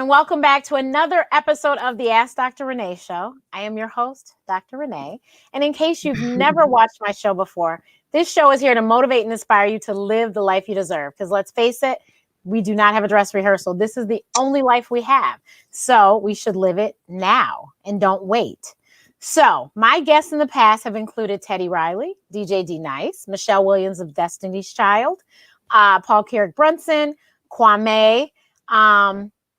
and welcome back to another episode of the Ask Dr. Renee Show. I am your host, Dr. Renee. And in case you've never watched my show before, this show is here to motivate and inspire you to live the life you deserve. Because let's face it, we do not have a dress rehearsal. This is the only life we have. So we should live it now and don't wait. So my guests in the past have included Teddy Riley, DJ D Nice, Michelle Williams of Destiny's Child, Paul Carrick Brunson, Kwame,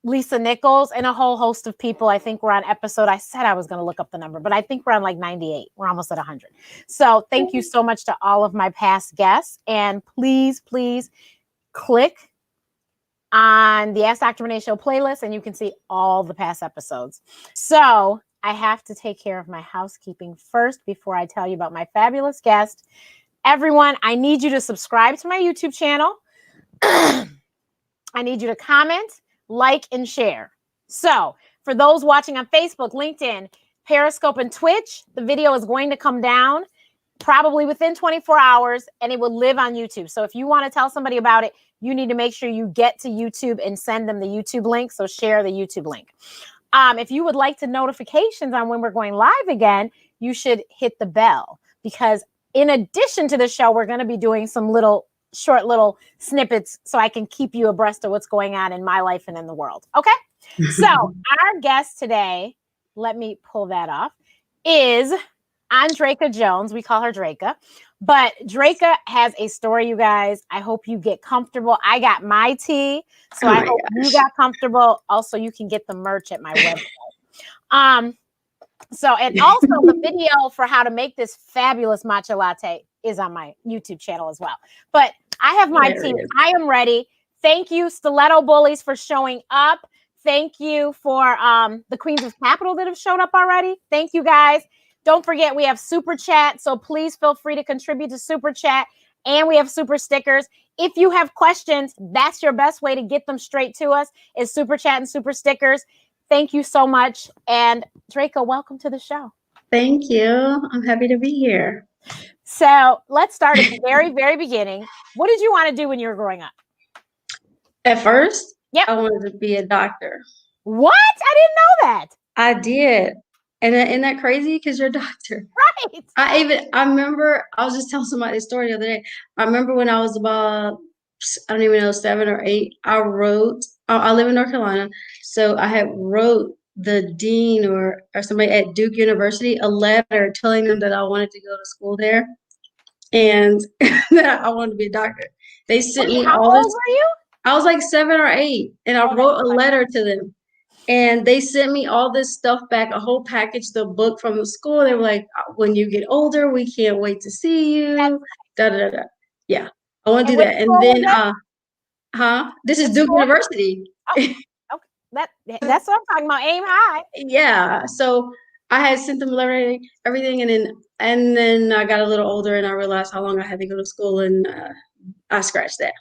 Lisa Nichols, and a whole host of people. I think we're on episode, I said I was going to look up the number, but I think we're on like 98. We're almost at 100. So thank you so much to all of my past guests. And please, please click on the Ask Dr. Renee Show playlist and you can see all the past episodes. So I have to take care of my housekeeping first before I tell you about my fabulous guest. Everyone, I need you to subscribe to my YouTube channel. I need you to comment, like, and share. So for those watching on Facebook, LinkedIn, Periscope, and Twitch, the video is going to come down probably within 24 hours and it will live on YouTube. So if you want to tell somebody about it, you need to make sure you get to YouTube and send them the YouTube link. So share the YouTube link. If you would like to notifications on when we're going live again, you should hit the bell, because in addition to the show, we're going to be doing some short little snippets so I can keep you abreast of what's going on in my life and in the world. Okay. So our guest today, let me pull that off, is Ondraka Jones. We call her Draka, but Draka has a story, you guys. I hope you get comfortable. I got my tea, so I hope you got comfortable. Also, you can get the merch at my website. And also the video for how to make this fabulous matcha latte is on my YouTube channel as well. But I have my tea. I am ready. Thank you, Stiletto Bullies, for showing up. Thank you for the Queens of Capital that have showed up already. Thank you, guys. Don't forget, we have Super Chat, so please feel free to contribute to Super Chat. And we have Super Stickers. If you have questions, that's your best way to get them straight to us, is Super Chat and Super Stickers. Thank you so much. And Draka, welcome to the show. Thank you. I'm happy to be here. So let's start at the very, very beginning. What did you want to do when you were growing up? At first, yep, I wanted to be a doctor. What? I didn't know that. I did. And isn't that crazy? Because you're a doctor. Right. I remember, I was just telling somebody this story the other day. I remember when I was about, I don't even know, 7 or 8, I live in North Carolina. So I had wrote the dean or somebody at Duke University a letter telling them that I wanted to go to school there and that I wanted to be a doctor. They sent me all this. How old were you? I was like 7 or 8, and I wrote a letter to them. And they sent me all this stuff back, a whole package, the book from the school. They were like, when you get older, we can't wait to see you. Da, da, da, da. Yeah, I want to do that. And then, this is Duke University. Oh, okay. That's what I'm talking about. Aim high. Yeah. So I had sent them everything. And then I got a little older and I realized how long I had to go to school, and I scratched that.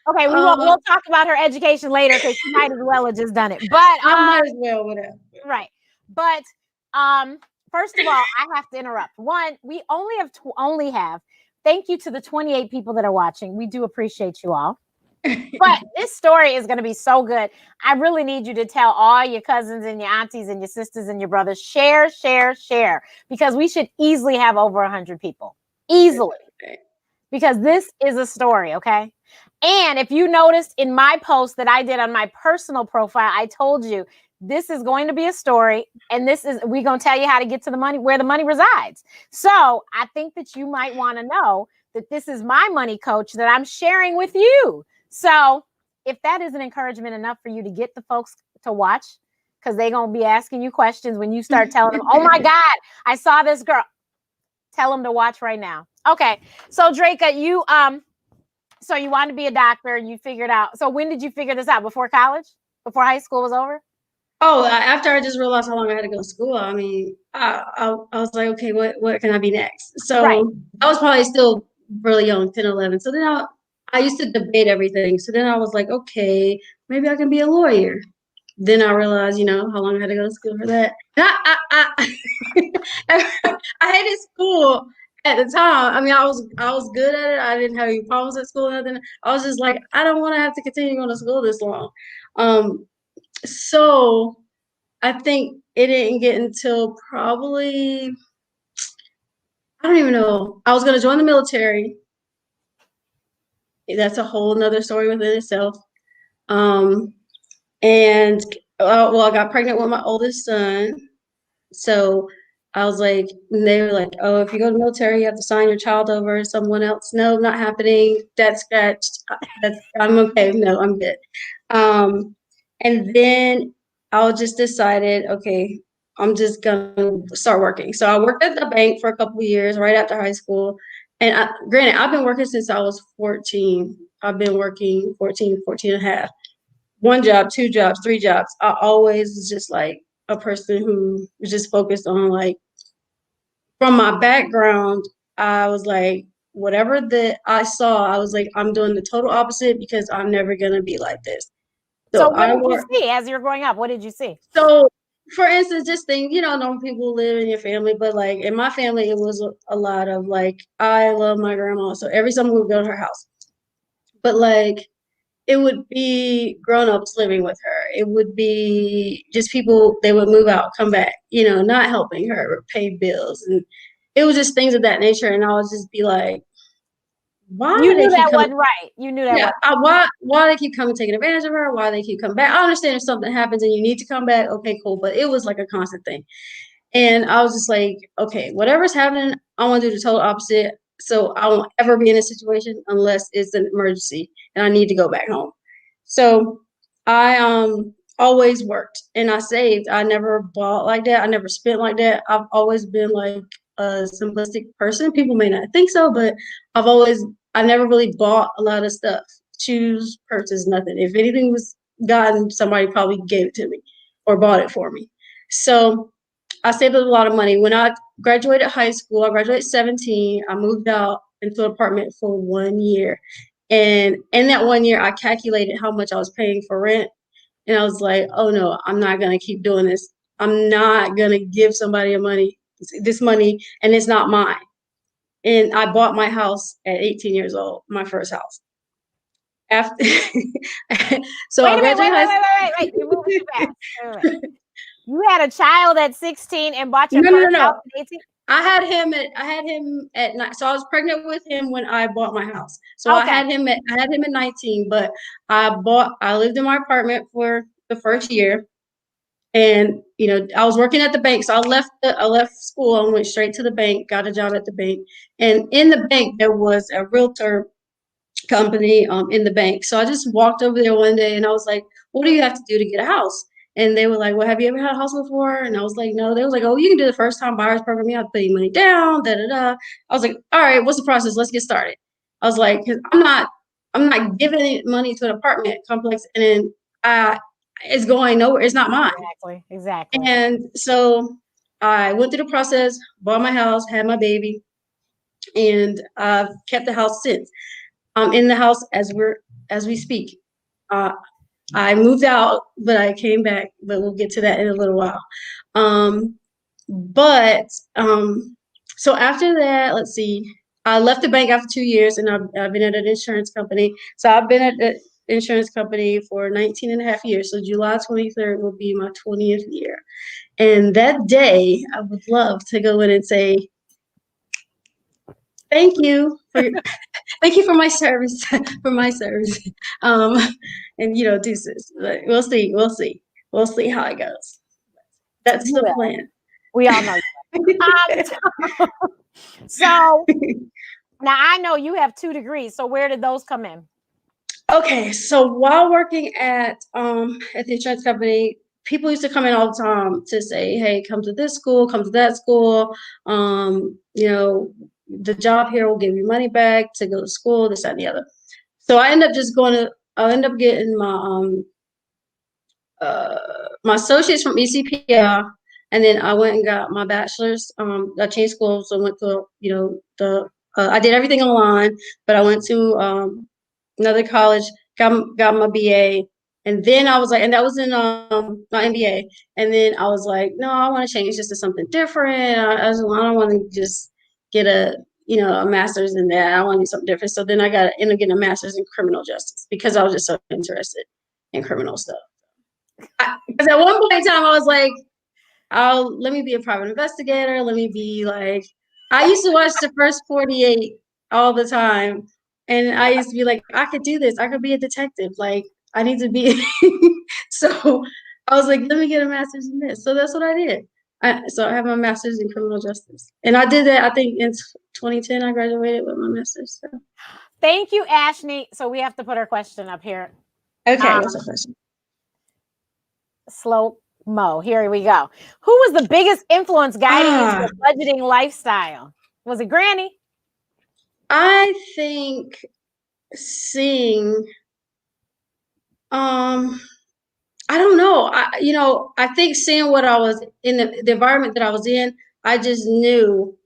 Okay, we'll talk about her education later, because she might as well have just done it. But I might as well, whatever. Right. But first of all, I have to interrupt. One, we only have. Thank you to the 28 people that are watching. We do appreciate you all. But this story is going to be so good. I really need you to tell all your cousins and your aunties and your sisters and your brothers. Share, because we should easily have over 100 people. Easily. Because this is a story, okay? And if you noticed in my post that I did on my personal profile, I told you this is going to be a story, and we're going to tell you how to get to the money, where the money resides. So I think that you might want to know that this is my money coach that I'm sharing with you. So if that isn't encouragement enough for you to get the folks to watch, because they're going to be asking you questions when you start telling them, oh my God, I saw this girl. Tell them to watch right now. Okay. So Draka, you wanted to be a doctor and you figured out. So when did you figure this out? Before college? Before high school was over? Oh, after I just realized how long I had to go to school. I mean, I was like, okay, what can I be next? So I was probably still really young, 10, 11. So then I used to debate everything. So then I was like, okay, maybe I can be a lawyer. Then I realized, how long I had to go to school for that. I hated school. at the time, I mean, I was good at it. I didn't have any problems at school or nothing. I was just like, I don't want to have to continue going to school this long. So I think it didn't get until probably, I don't even know. I was going to join the military. That's a whole nother story within itself. Um, and well, I got pregnant with my oldest son. So I was like, and they were like, oh, if you go to the military, you have to sign your child over to someone else. No, not happening. That's scratched. I'm okay. No, I'm good. And then I just decided, okay, I'm just gonna start working. So I worked at the bank for a couple of years right after high school. And granted, I've been working since I was 14. I've been working 14 and a half. One job, two jobs, three jobs. I always was just like a person who was just focused on like, from my background, I was like, whatever that I saw, I was like, I'm doing the total opposite because I'm never gonna be like this. So what did you see as you were growing up? What did you see? So for instance, just think, normal people live in your family, but like in my family, it was a lot of like, I love my grandma. So every summer we would go to her house. But like it would be grown-ups living with her. It would be just people, they would move out, come back, not helping her pay bills. And it was just things of that nature. And I would just be like, why You do they knew keep that coming? wasn't right. You knew that Yeah, wasn't why they keep coming taking advantage of her? Why they keep coming back? I understand if something happens and you need to come back, okay, cool. But it was like a constant thing. And I was just like, okay, whatever's happening, I want to do the total opposite. So I won't ever be in a situation unless it's an emergency and I need to go back home. So I always worked and I saved. I never bought like that. I never spent like that. I've always been like a simplistic person. People may not think so, but I never really bought a lot of stuff. Shoes, purses, nothing. If anything was gotten, somebody probably gave it to me or bought it for me. So I saved up a lot of money. When I graduated high school, I graduated 17. I moved out into an apartment for 1 year. And in that 1 year, I calculated how much I was paying for rent. And I was like, oh no, I'm not going to keep doing this. I'm not going to give somebody this money, and it's not mine. And I bought my house at 18 years old, my first house. After, so Wait I a minute, graduated high school. wait. You're moving too fast. Wait a minute. You had a child at 16 and bought your No, no, first no, house no. at 18? I had him at night. So I was pregnant with him when I bought my house. So Okay. I had him at 19, but I lived in my apartment for the first year. And I was working at the bank. So I left school and went straight to the bank, got a job at the bank. And in the bank there was a realtor company in the bank. So I just walked over there one day and I was like, what do you have to do to get a house? And they were like, well, have you ever had a house before? And I was like, no. They was like, oh, you can do the first time buyers program. You have to put your money down, da da da. I was like, all right, what's the process? Let's get started. I was like, because I'm not giving money to an apartment complex and then it's going nowhere. It's not mine. Exactly. And so I went through the process, bought my house, had my baby, and I've kept the house since. I'm in the house as we speak. I moved out, but I came back, but we'll get to that in a little while. But so after that, let's see. I left the bank after 2 years and I've been at an insurance company. So I've been at the insurance company for 19 and a half years. So July 23rd will be my 20th year. And that day, I would love to go in and say, thank you for thank you for my service, and deuces. But we'll see how it goes. That's the plan. We all know. So now I know you have 2 degrees. So where did those come in? Okay, so while working at the insurance company, people used to come in all the time to say, "Hey, come to this school, come to that school. The job here will give you money back to go to school, this, that, and the other." So I end up getting my associates from ECPR, and then I went and got my bachelor's. I changed schools, so I went to I did everything online, but I went to another college, got my BA, and then I was like, and that was in my MBA, and then I was like, no, I want to change just to something different. I don't want to just get a a master's in that. I want to do something different. So then I ended up getting a master's in criminal justice because I was just so interested in criminal stuff. Because at one point in time, I was like, let me be a private investigator. Let me be like, I used to watch the first 48 all the time. And I used to be like, I could do this. I could be a detective. Like, I need to be. So I was like, let me get a master's in this. So that's what I did. So I have my master's in criminal justice. And I did that, I think, in 2010. I graduated with my master's. So. Thank you, Ashley. So we have to put our question up here. Okay, what's the question? Slow Mo. Here we go. Who was the biggest influence guiding you to a budgeting lifestyle? Was it Granny? I think seeing, I don't know. I think seeing what I was in the environment that I was in, I just knew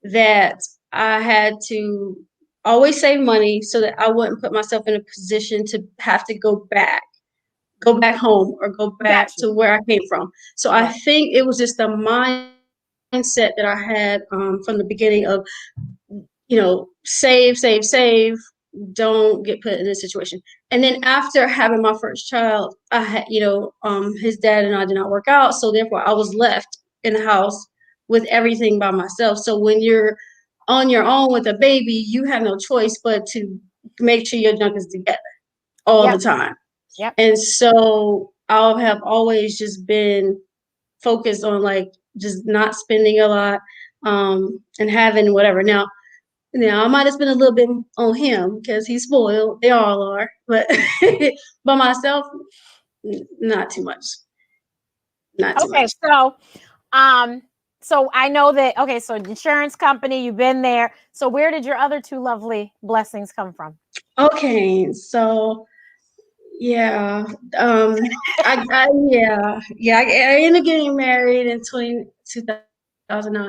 that I had to always save money so that I wouldn't put myself in a position to have to go back home or go back to where I came from. So I think it was just the mindset that I had from the beginning of, save, don't get put in this situation. And then after having my first child, I had, his dad and I did not work out. So therefore I was left in the house with everything by myself. So when you're on your own with a baby, you have no choice but to make sure your junk is together all the time. Yep. And so I have always just been focused on like just not spending a lot and having whatever. Now I might have spent a little bit on him because he's spoiled. They all are. But by myself, not too much. Not too much. So I know that, so insurance company, you've been there. So where did your other two lovely blessings come from? Okay, so yeah, I ended up getting married in 2009.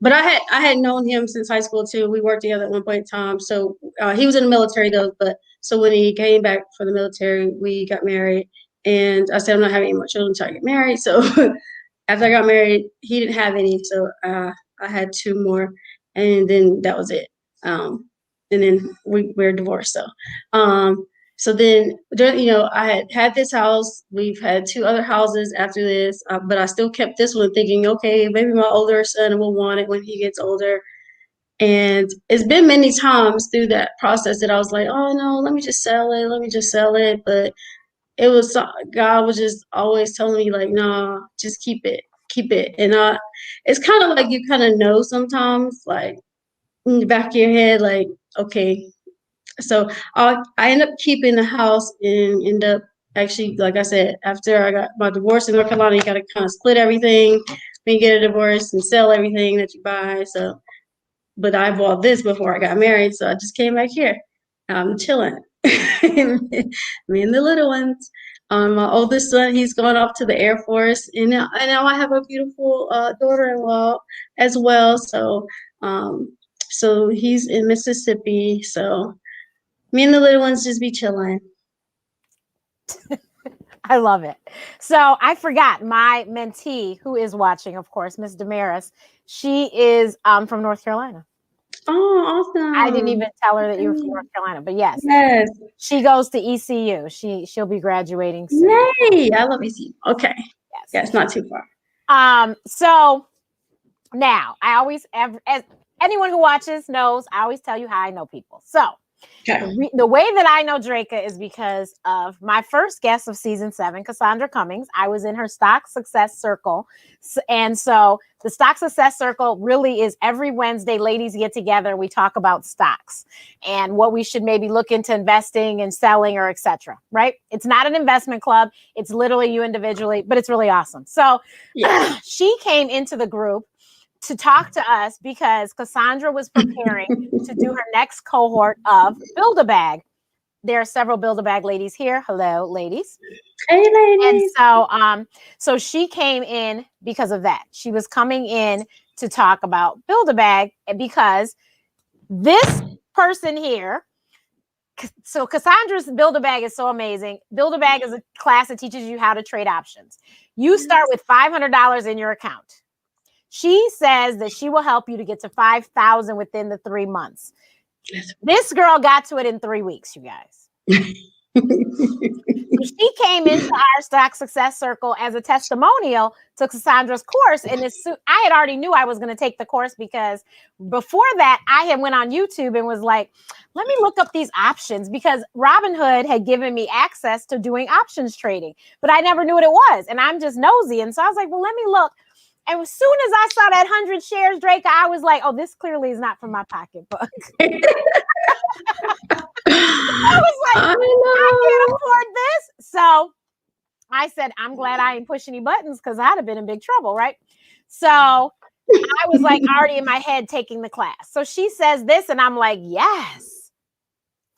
But I had known him since high school too. We worked together at one point in time. So he was in the military though, but so when he came back from the military, we got married. And I said I'm not having any more children until I get married. So after I got married, he didn't have any, so I had two more, and then that was it. And then we're divorced. So then, I had this house. We've had two other houses after this, but I still kept this one thinking, okay, maybe my older son will want it when he gets older. And it's been many times through that process that I was like, oh no, let me just sell it. But it was, God was just always telling me like, nah, just keep it. And it's kind of like you kind of know sometimes, like in the back of your head, like, okay. So I ended up keeping the house and end up actually, like I said, after I got my divorce in North Carolina, you got to kind of split everything when you get a divorce and sell everything that you buy. So, but I bought this before I got married, so I just came back here. I'm chilling. Me and the little ones. My oldest son, he's going off to the Air Force, and now I have a beautiful daughter-in-law as well. So, so he's in Mississippi. So me and the little ones just be chilling. I love it. So I forgot my mentee who is watching, of course, Miss Damaris. She is from North Carolina. Oh, awesome. I didn't even tell her that you were from North Carolina, but yes. She goes to ECU. She'll be graduating soon. Yay! I love ECU. Okay. Yes. Yeah, it's not too far. So now I always, as anyone who watches knows, I always tell you how I know people. So the way that I know Draka is because of my first guest of season 7, Cassandra Cummings. I was in her stock success circle. And so the stock success circle really is every Wednesday, ladies get together. We talk about stocks and what we should maybe look into investing and selling or etc. Right? It's not an investment club. It's literally you individually, but it's really awesome. So she came into the group to talk to us because Cassandra was preparing to do her next cohort of Build-A-Bag. There are several Build-A-Bag ladies here. Hello, ladies. Hey, ladies. And so she came in because of that. She was coming in to talk about Build-A-Bag because this person here, so Cassandra's Build-A-Bag is so amazing. Build-A-Bag is a class that teaches you how to trade options. You start with $500 in your account. She says that she will help you to get to 5,000 within the 3 months. This girl got to it in 3 weeks, you guys. So she came into our Stock Success Circle as a testimonial to Cassandra's course. And I had already knew I was going to take the course, because before that, I had went on YouTube and was like, let me look up these options, because Robinhood had given me access to doing options trading, but I never knew what it was. And I'm just nosy. And so I was like, well, let me look. And as soon as I saw that 100 shares, Draka, I was like, oh, this clearly is not from my pocketbook. I was like, I can't afford this. So I said, I'm glad I ain't push any buttons, because I'd have been in big trouble, right? So I was like already in my head taking the class. So she says this, and I'm like, yes.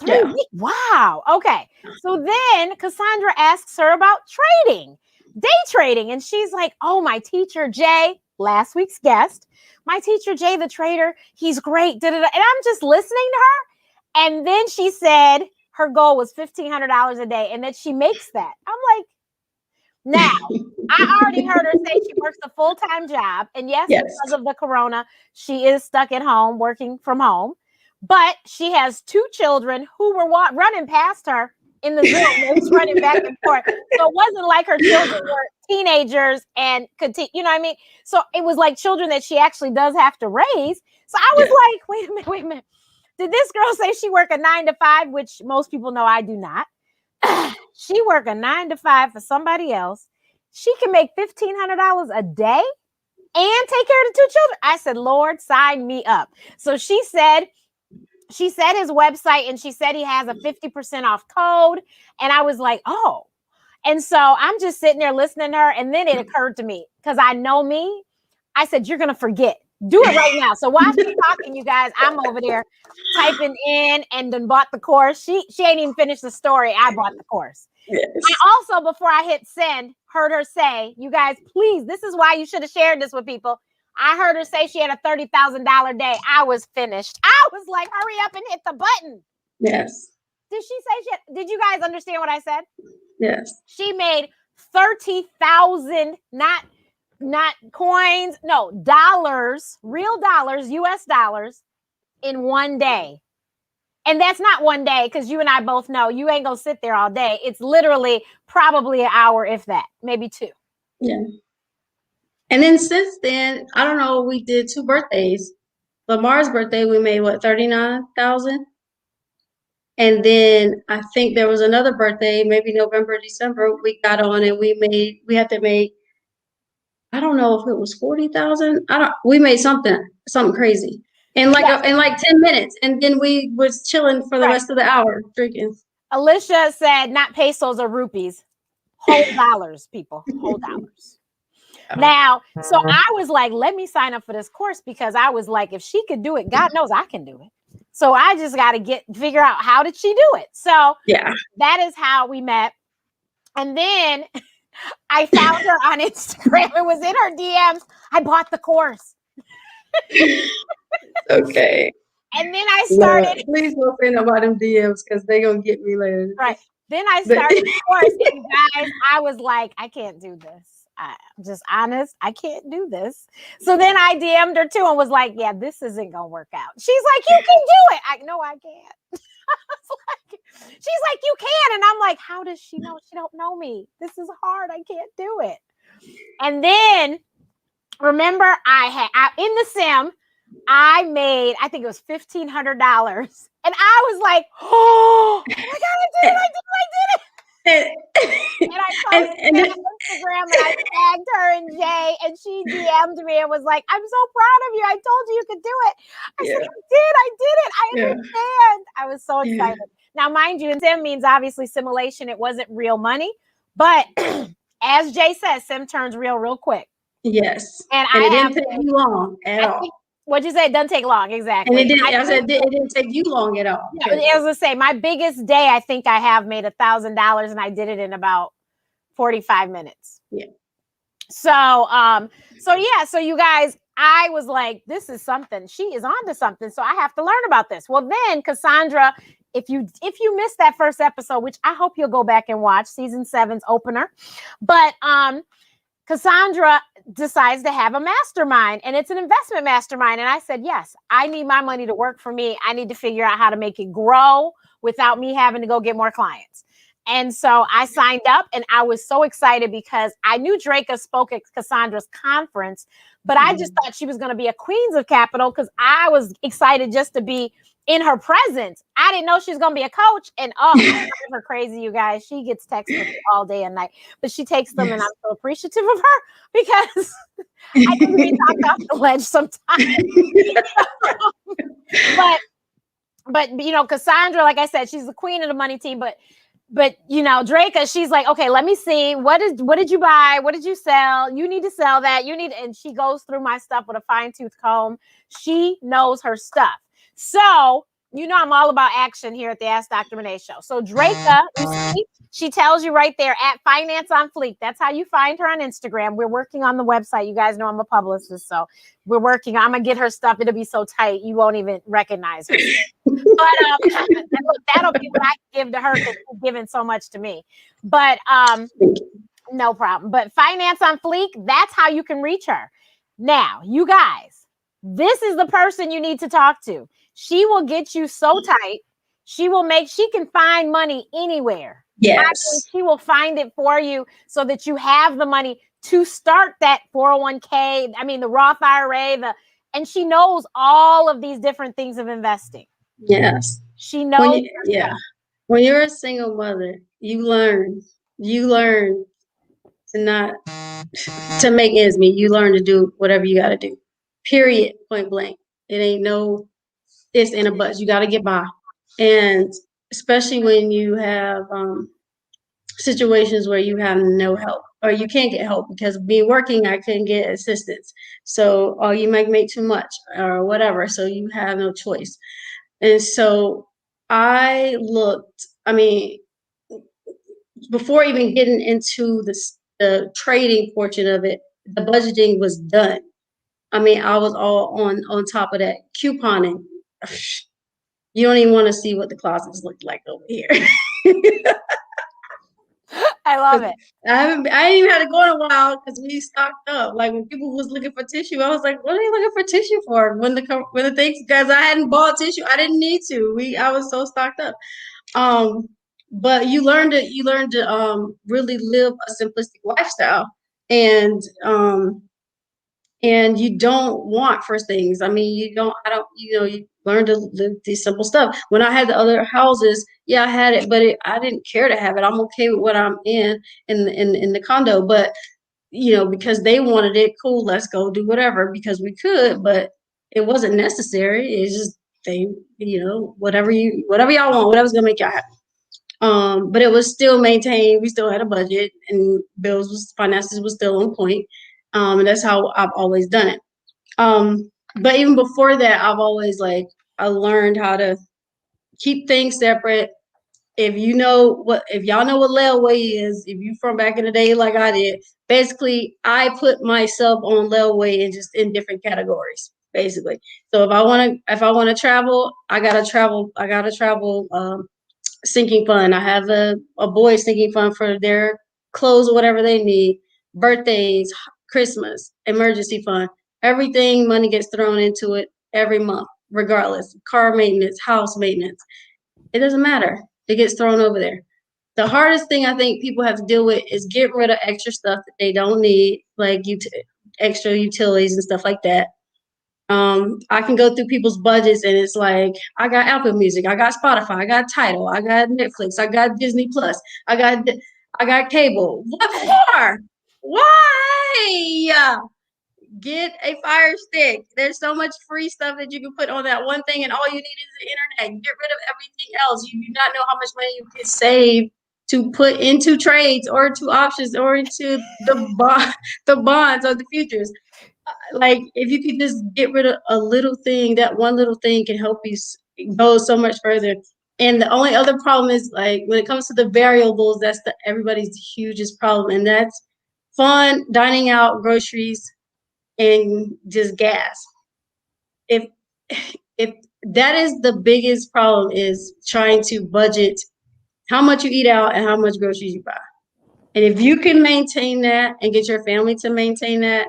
3 weeks. Wow. Okay. So then Cassandra asks her about trading, day trading. And she's like, oh, my teacher, Jay, last week's guest, my teacher, Jay, the trader, he's great. Da-da-da. And I'm just listening to her. And then she said her goal was $1,500 a day, and that she makes that. I'm like, now, I already heard her say she works a full-time job. And yes, because of the corona, she is stuck at home working from home. But she has 2 children who were running past her in the Zoom. They was running back and forth. So it wasn't like her children were teenagers and continue, you know what I mean? So it was like children that she actually does have to raise. So I was like, wait a minute. Did this girl say she work a 9 to 5, which most people know I do not? She work a 9 to 5 for somebody else. She can make $1,500 a day and take care of the 2 children. I said, Lord, sign me up. So she said his website, and she said he has a 50% off code. And I was like, oh. And so I'm just sitting there listening to her. And then it occurred to me, because I know me, I said, you're going to forget. Do it right now. So while she's talking, you guys, I'm over there typing in and then bought the course. She ain't even finished the story. I bought the course. Yes. I also, before I hit send, heard her say, you guys, please, this is why you should have shared this with people. I heard her say she had a $30,000 day. I was finished. I was like, hurry up and hit the button. Yes. Did she say did you guys understand what I said? Yes. She made 30,000, not coins, no, dollars, real dollars, US dollars in one day. And that's not one day, because you and I both know you ain't gonna sit there all day. It's literally probably an hour, if that, maybe 2. Yeah. And then since then, I don't know, we did 2 birthdays. Lamar's birthday, we made what, 39,000? And then I think there was another birthday, maybe November, December, we got on and we had to make, I don't know if it was 40,000. We made something crazy in like 10 minutes. And then we was chilling for the rest of the hour drinking. Alicia said, not pesos or rupees, whole dollars, people, whole dollars. Now, so I was like, let me sign up for this course, because I was like, if she could do it, God knows I can do it. So I just got to figure out, how did she do it? So that is how we met. And then I found her on Instagram. It was in her DMs. I bought the course. Okay. And then I started. No, please don't say nothing about them DMs, because they're going to get me later. Right. Then I started the course. And guys, I was like, I can't do this. I'm just honest. I can't do this. So then I DM'd her too and was like, yeah, this isn't going to work out. She's like, you can do it. No, I can't. She's like, you can. And I'm like, how does she know? She don't know me. This is hard. I can't do it. And then remember, in the sim, I made, I think it was $1,500. And I was like, oh my God, I did it. And I posted it on Instagram, and I tagged her and Jay, and she DM'd me and was like, I'm so proud of you. I told you could do it. I said, I did it. I understand. I was so excited. Now, mind you, and sim means obviously simulation. It wasn't real money. But as Jay says, sim turns real quick. Yes. And it didn't take you long at all. What'd you say? It doesn't take long. Exactly. And it didn't take you long at all. Yeah, as I say, my biggest day, I think I have made $1,000, and I did it in about 45 minutes. Yeah. So you guys, I was like, this is something. She is onto something. So I have to learn about this. Well, then Cassandra, if you missed that first episode, which I hope you'll go back and watch, season 7's opener, but Cassandra decides to have a mastermind, and it's an investment mastermind. And I said, yes, I need my money to work for me. I need to figure out how to make it grow without me having to go get more clients. And so I signed up, and I was so excited because I knew Draka spoke at Cassandra's conference, but I just thought she was going to be a Queens of Capital because I was excited just to be in her presence. I didn't know she was going to be a coach. And I drive her crazy, you guys. She gets texts from me all day and night, but she takes them, and I'm so appreciative of her because I can be talked off the ledge sometimes. but Cassandra, like I said, she's the queen of the money team, but Draka, she's like, okay, let me see. What did you buy? What did you sell? You need to sell that. And she goes through my stuff with a fine tooth comb. She knows her stuff. So, I'm all about action here at the Ask Dr. Renee show. So Draka, you see, she tells you right there at Finance on Fleek. That's how you find her on Instagram. We're working on the website. You guys know I'm a publicist, so I'm going to get her stuff. It'll be so tight, you won't even recognize her. But that'll be what I give to her because she's given so much to me. But no problem. But Finance on Fleek, that's how you can reach her. Now, you guys, this is the person you need to talk to. She will get you so tight. She can find money anywhere. Yes. She will find it for you so that you have the money to start that 401k. I mean, the Roth IRA, and she knows all of these different things of investing. Yes. She knows. When you're a single mother, you learn to make ends meet. You learn to do whatever you got to do. Period. Point blank. It ain't no ifs and a buts. You got to get by. And especially when you have situations where you have no help or you can't get help because me working, I couldn't get assistance. So, or you might make too much or whatever. So you have no choice. And so before even getting into the trading portion of it, the budgeting was done. I was all on top of that. Couponing. You don't even want to see what the closets look like over here. I love it. I ain't even had to go in a while because we stocked up. Like when people was looking for tissue, I was like, "What are you looking for tissue for?" When the things, guys, I hadn't bought tissue. I didn't need to. I was so stocked up. But you learn to really live a simplistic lifestyle, and you don't want first things. You learn to live these simple stuff. When I had the other houses, I had it, but I didn't care to have it. I'm okay with what I'm in the condo, but because they wanted it, cool, let's go do whatever because we could, but it wasn't necessary. It's just whatever y'all want, whatever's gonna make y'all happy. But it was still maintained. We still had a budget, and finances was still on point. And that's how I've always done it. But even before that, I learned how to keep things separate. If y'all know what layaway is, if you from back in the day like I did, basically I put myself on layaway and just in different categories, basically. So if I want to travel, I gotta travel sinking fund. I have a boys sinking fund for their clothes or whatever they need, birthdays, Christmas, emergency fund. Everything, money gets thrown into it every month, regardless. Car maintenance, house maintenance. It doesn't matter. It gets thrown over there. The hardest thing I think people have to deal with is get rid of extra stuff that they don't need, like extra utilities and stuff like that. I can go through people's budgets and it's like, I got Apple Music, I got Spotify, I got Tidal, I got Netflix, I got Disney Plus, I got cable. What for? Why? Get a Fire Stick. There's so much free stuff that you can put on that one thing, and all you need is the internet. Get rid of everything else. You do not know how much money you can save to put into trades or into options or into the bonds or the futures. Like if you could just get rid of a little thing, that one little thing can help you go so much further. And the only other problem is like when it comes to the variables, that's everybody's hugest problem, and that's fun, dining out, groceries, and just gas. If that is the biggest problem, is trying to budget how much you eat out and how much groceries you buy. And if you can maintain that and get your family to maintain that,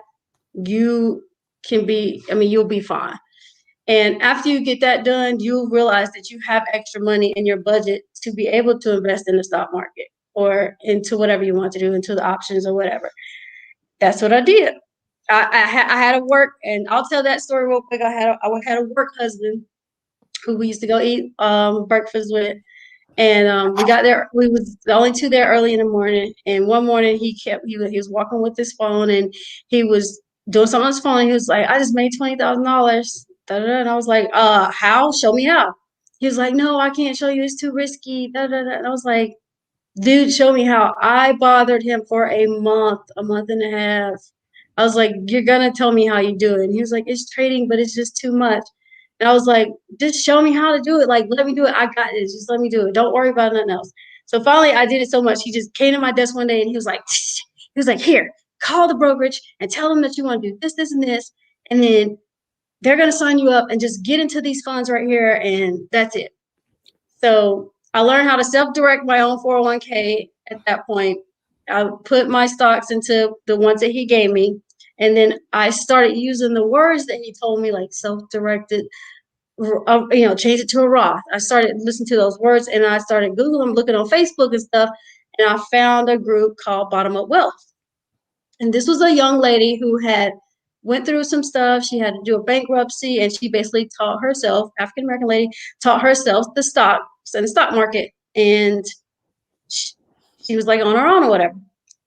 you can be, I mean, you'll be fine. And after you get that done, you'll realize that you have extra money in your budget to be able to invest in the stock market or into whatever you want to do, into the options or whatever. That's what I did. I had to work, and I'll tell that story real quick. I had a work husband who we used to go eat breakfast with. And we got there. We was the only two there early in the morning. And one morning he was walking with his phone, and he was doing something on his phone. And he was like, "I just made $20,000." And I was like, how? Show me how." He was like, "No, I can't show you. It's too risky." And I was like, "Dude, show me how." I bothered him for a month and a half. I was like, "You're gonna tell me how you do it." And he was like, "It's trading, but it's just too much." And I was like, "Just show me how to do it. Like, let me do it. I got this. Just let me do it. Don't worry about nothing else." So finally, I did it so much. He just came to my desk one day and he was like, "Here, call the brokerage and tell them that you want to do this, this, and this. And then they're going to sign you up and just get into these funds right here. And that's it." So I learned how to self-direct my own 401k at that point. I put my stocks into the ones that he gave me. And then I started using the words that he told me, like self-directed, change it to a Roth. I started listening to those words, and I started Googling, looking on Facebook and stuff. And I found a group called Bottom Up Wealth. And this was a young lady who had went through some stuff. She had to do a bankruptcy, and she basically taught herself, African-American lady, taught herself the stocks and the stock market. And she was like on her own or whatever.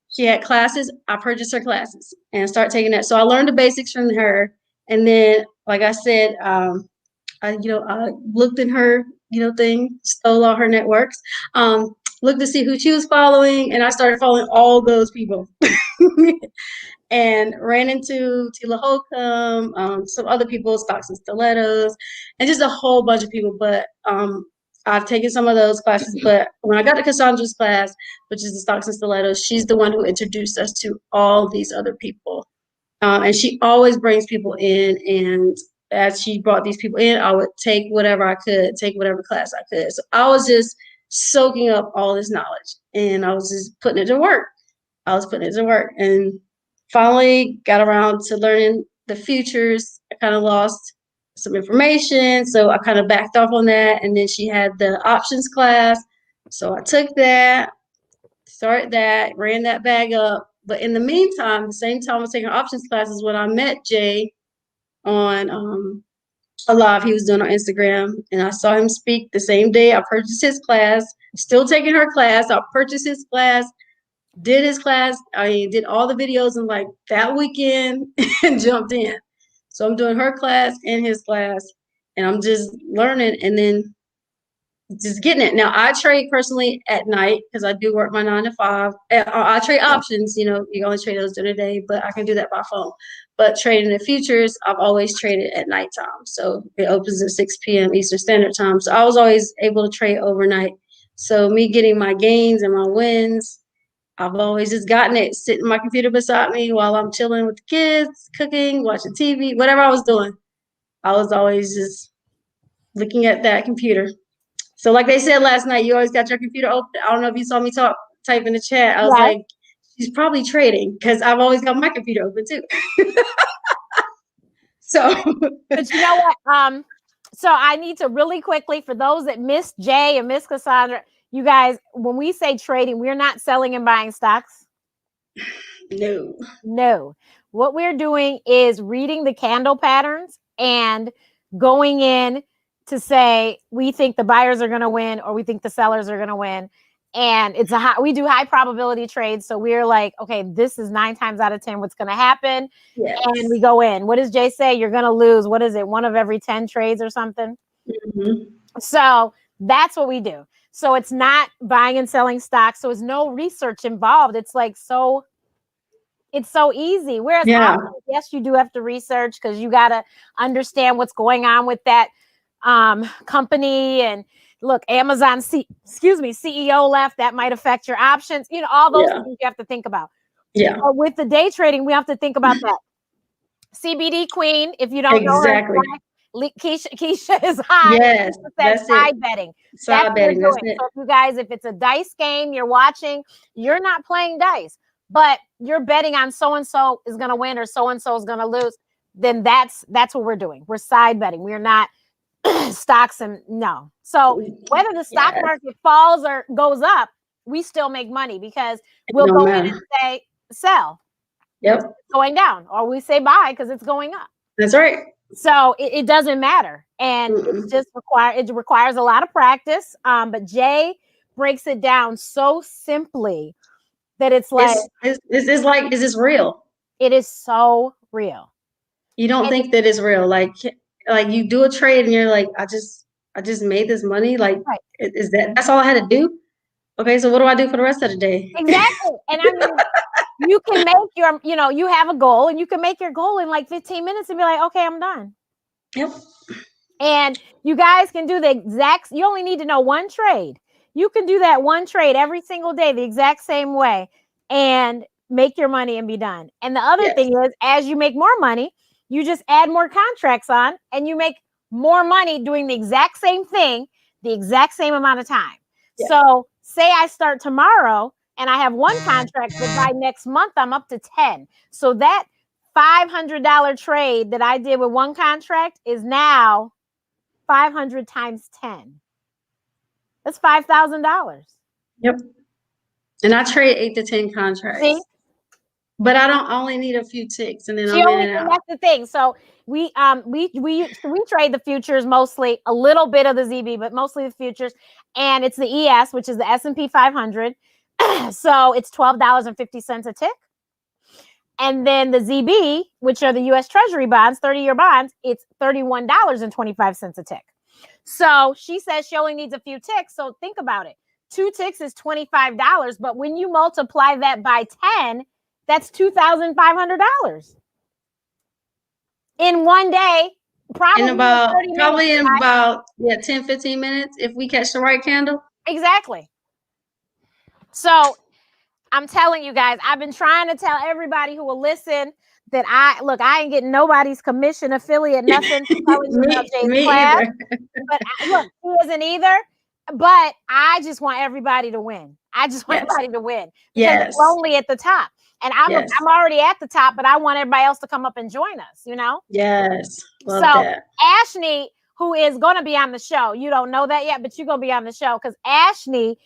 She had classes. I purchased her classes and started taking that. So I learned the basics from her. And then, like I said, I looked in her, thing, stole all her networks, looked to see who she was following, and I started following all those people. And ran into Tila Holcomb, some other people, Stocks and Stilettos, and just a whole bunch of people. But I've taken some of those classes. But when I got to Cassandra's class, which is the Stocks and Stilettos, she's the one who introduced us to all these other people. And she always brings people in. And as she brought these people in, I would take whatever I could, take whatever class I could. So I was just soaking up all this knowledge, and I was just putting it to work. And finally got around to learning the futures. I kind of lost some information, so I kind of backed off on that. And then she had the options class, so I took that, started that, ran that bag up. But in the meantime, the same time I was taking options classes, when I met Jay on a live he was doing on Instagram, and I saw him speak the same day I purchased his class. Still taking her class. I purchased his class, did his class. I did all the videos in like that weekend and jumped in. So I'm doing her class and his class, and I'm just learning and then just getting it. Now I trade personally at night because I do work my 9 to 5. I trade options. You only trade those during the day, but I can do that by phone. But trading the futures, I've always traded at nighttime. So it opens at 6 p.m. Eastern Standard Time. So I was always able to trade overnight. So me getting my gains and my wins, I've always just gotten it sitting my computer beside me while I'm chilling with the kids, cooking, watching TV, whatever I was doing. I was always just looking at that computer. So like they said last night, you always got your computer open. I don't know if you saw me type in the chat. I was like, she's probably trading because I've always got my computer open too. So, but you know what? So I need to really quickly, for those that missed Jay and Miss Cassandra, you guys, when we say trading, we're not selling and buying stocks. No. What we're doing is reading the candle patterns and going in to say we think the buyers are going to win or we think the sellers are going to win. And we do high probability trades. So we're like, okay, this is 9 times out of 10 what's going to happen. Yes. And we go in. What does Jay say? You're going to lose. What is it? 1 of every 10 trades or something? Mm-hmm. So that's what we do. So it's not buying and selling stocks. So it's no research involved. It's like it's so easy. Whereas yes, you do have to research because you got to understand what's going on with that company. And look, Amazon CEO left. That might affect your options. All those things you have to think about. Yeah. But with the day trading, we have to think about that. CBD queen, if you don't know her, Keisha is on. Yes, Keisha says that's side it. betting. That's Side what we're betting. That's doing. it. So if you guys, if it's a dice game you're watching, you're not playing dice, but you're betting on so-and-so is going to win or so-and-so is going to lose, then that's what we're doing. We're side betting. We're not stocks and no. So whether the stock Yes. market falls or goes up, we still make money because we'll It go don't in matter. and say sell. Yep. It's going down, or we say buy because it's going up. That's right. So it doesn't matter, and it's just it requires a lot of practice. But Jay breaks it down so simply that it's like it's like, is this real? it is so real. You don't think that it's real. Like you do a trade and you're like, I just made this money. Like, Right. is that's all I had to do? Okay, so what do I do for the rest of the day? Exactly. And I mean, you can make your, you have a goal and you can make your goal in like 15 minutes and be like, okay, I'm done. Yep. And you guys can do you only need to know one trade. You can do that one trade every single day, the exact same way, and make your money and be done. And the other thing is, as you make more money, you just add more contracts on and you make more money doing the exact same thing, the exact same amount of time. Yes. So say I start tomorrow and I have one contract, but by next month, I'm up to 10. So that $500 trade that I did with one contract is now 500 times 10. That's $5,000. Yep. And I trade 8 to 10 contracts. See? But I only need a few ticks and then She I'm only in and out. that's the thing. So we trade the futures mostly, a little bit of the ZB, but mostly the futures. And it's the ES, which is the S&P 500. So it's $12.50 a tick. And then the ZB, which are the US Treasury bonds, 30-year bonds, it's $31.25 a tick. So she says she only needs a few ticks. So think about it. 2 ticks is $25. But when you multiply that by 10, that's $2,500 in one day. Probably in about 10, 15 minutes if we catch the right candle. Exactly. So I'm telling you guys, I've been trying to tell everybody who will listen that I ain't getting nobody's commission, affiliate, nothing telling you about Jay's class. Either. But look, he isn't either. But I just want everybody to win. I just want everybody to win because it's lonely at the top. And I'm already at the top, but I want everybody else to come up and join us, Yes. Love so that. Ashley, who is going to be on the show, you don't know that yet, but you're going to be on the show because Ashley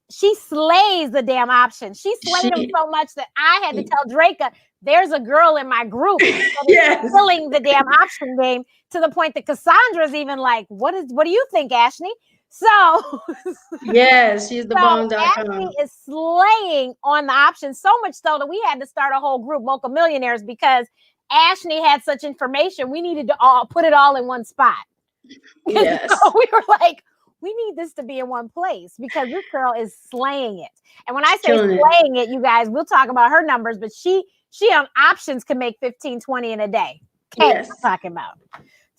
she slays the damn option. She slayed them so much that I had to tell Draka, there's a girl in my group that is killing the damn option game to the point that Cassandra's even like, what do you think, Ashley? So yes, she's the bomb.com. Ashley is slaying on the option so much so that we had to start a whole group, Mocha Millionaires, because Ashley had such information. We needed to put it all in one spot. Yes. So we were like, we need this to be in one place because this girl is slaying it. And when I say slaying it, you guys, we'll talk about her numbers, but she on options can make 15, 20 in a day. Okay, yes. I'm talking about.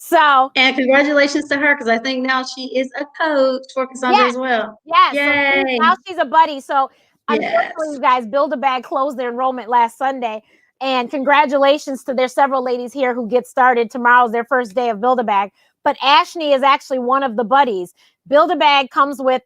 So, and congratulations to her because I think now she is a coach for Cassandra as well. Yes. So now she's a buddy. So unfortunately, you guys, Build-A-Bag closed their enrollment last Sunday. And congratulations to their several ladies here who get started. Tomorrow's their first day of Build-A-Bag. But Ashley is actually one of the buddies. Build-A-Bag comes with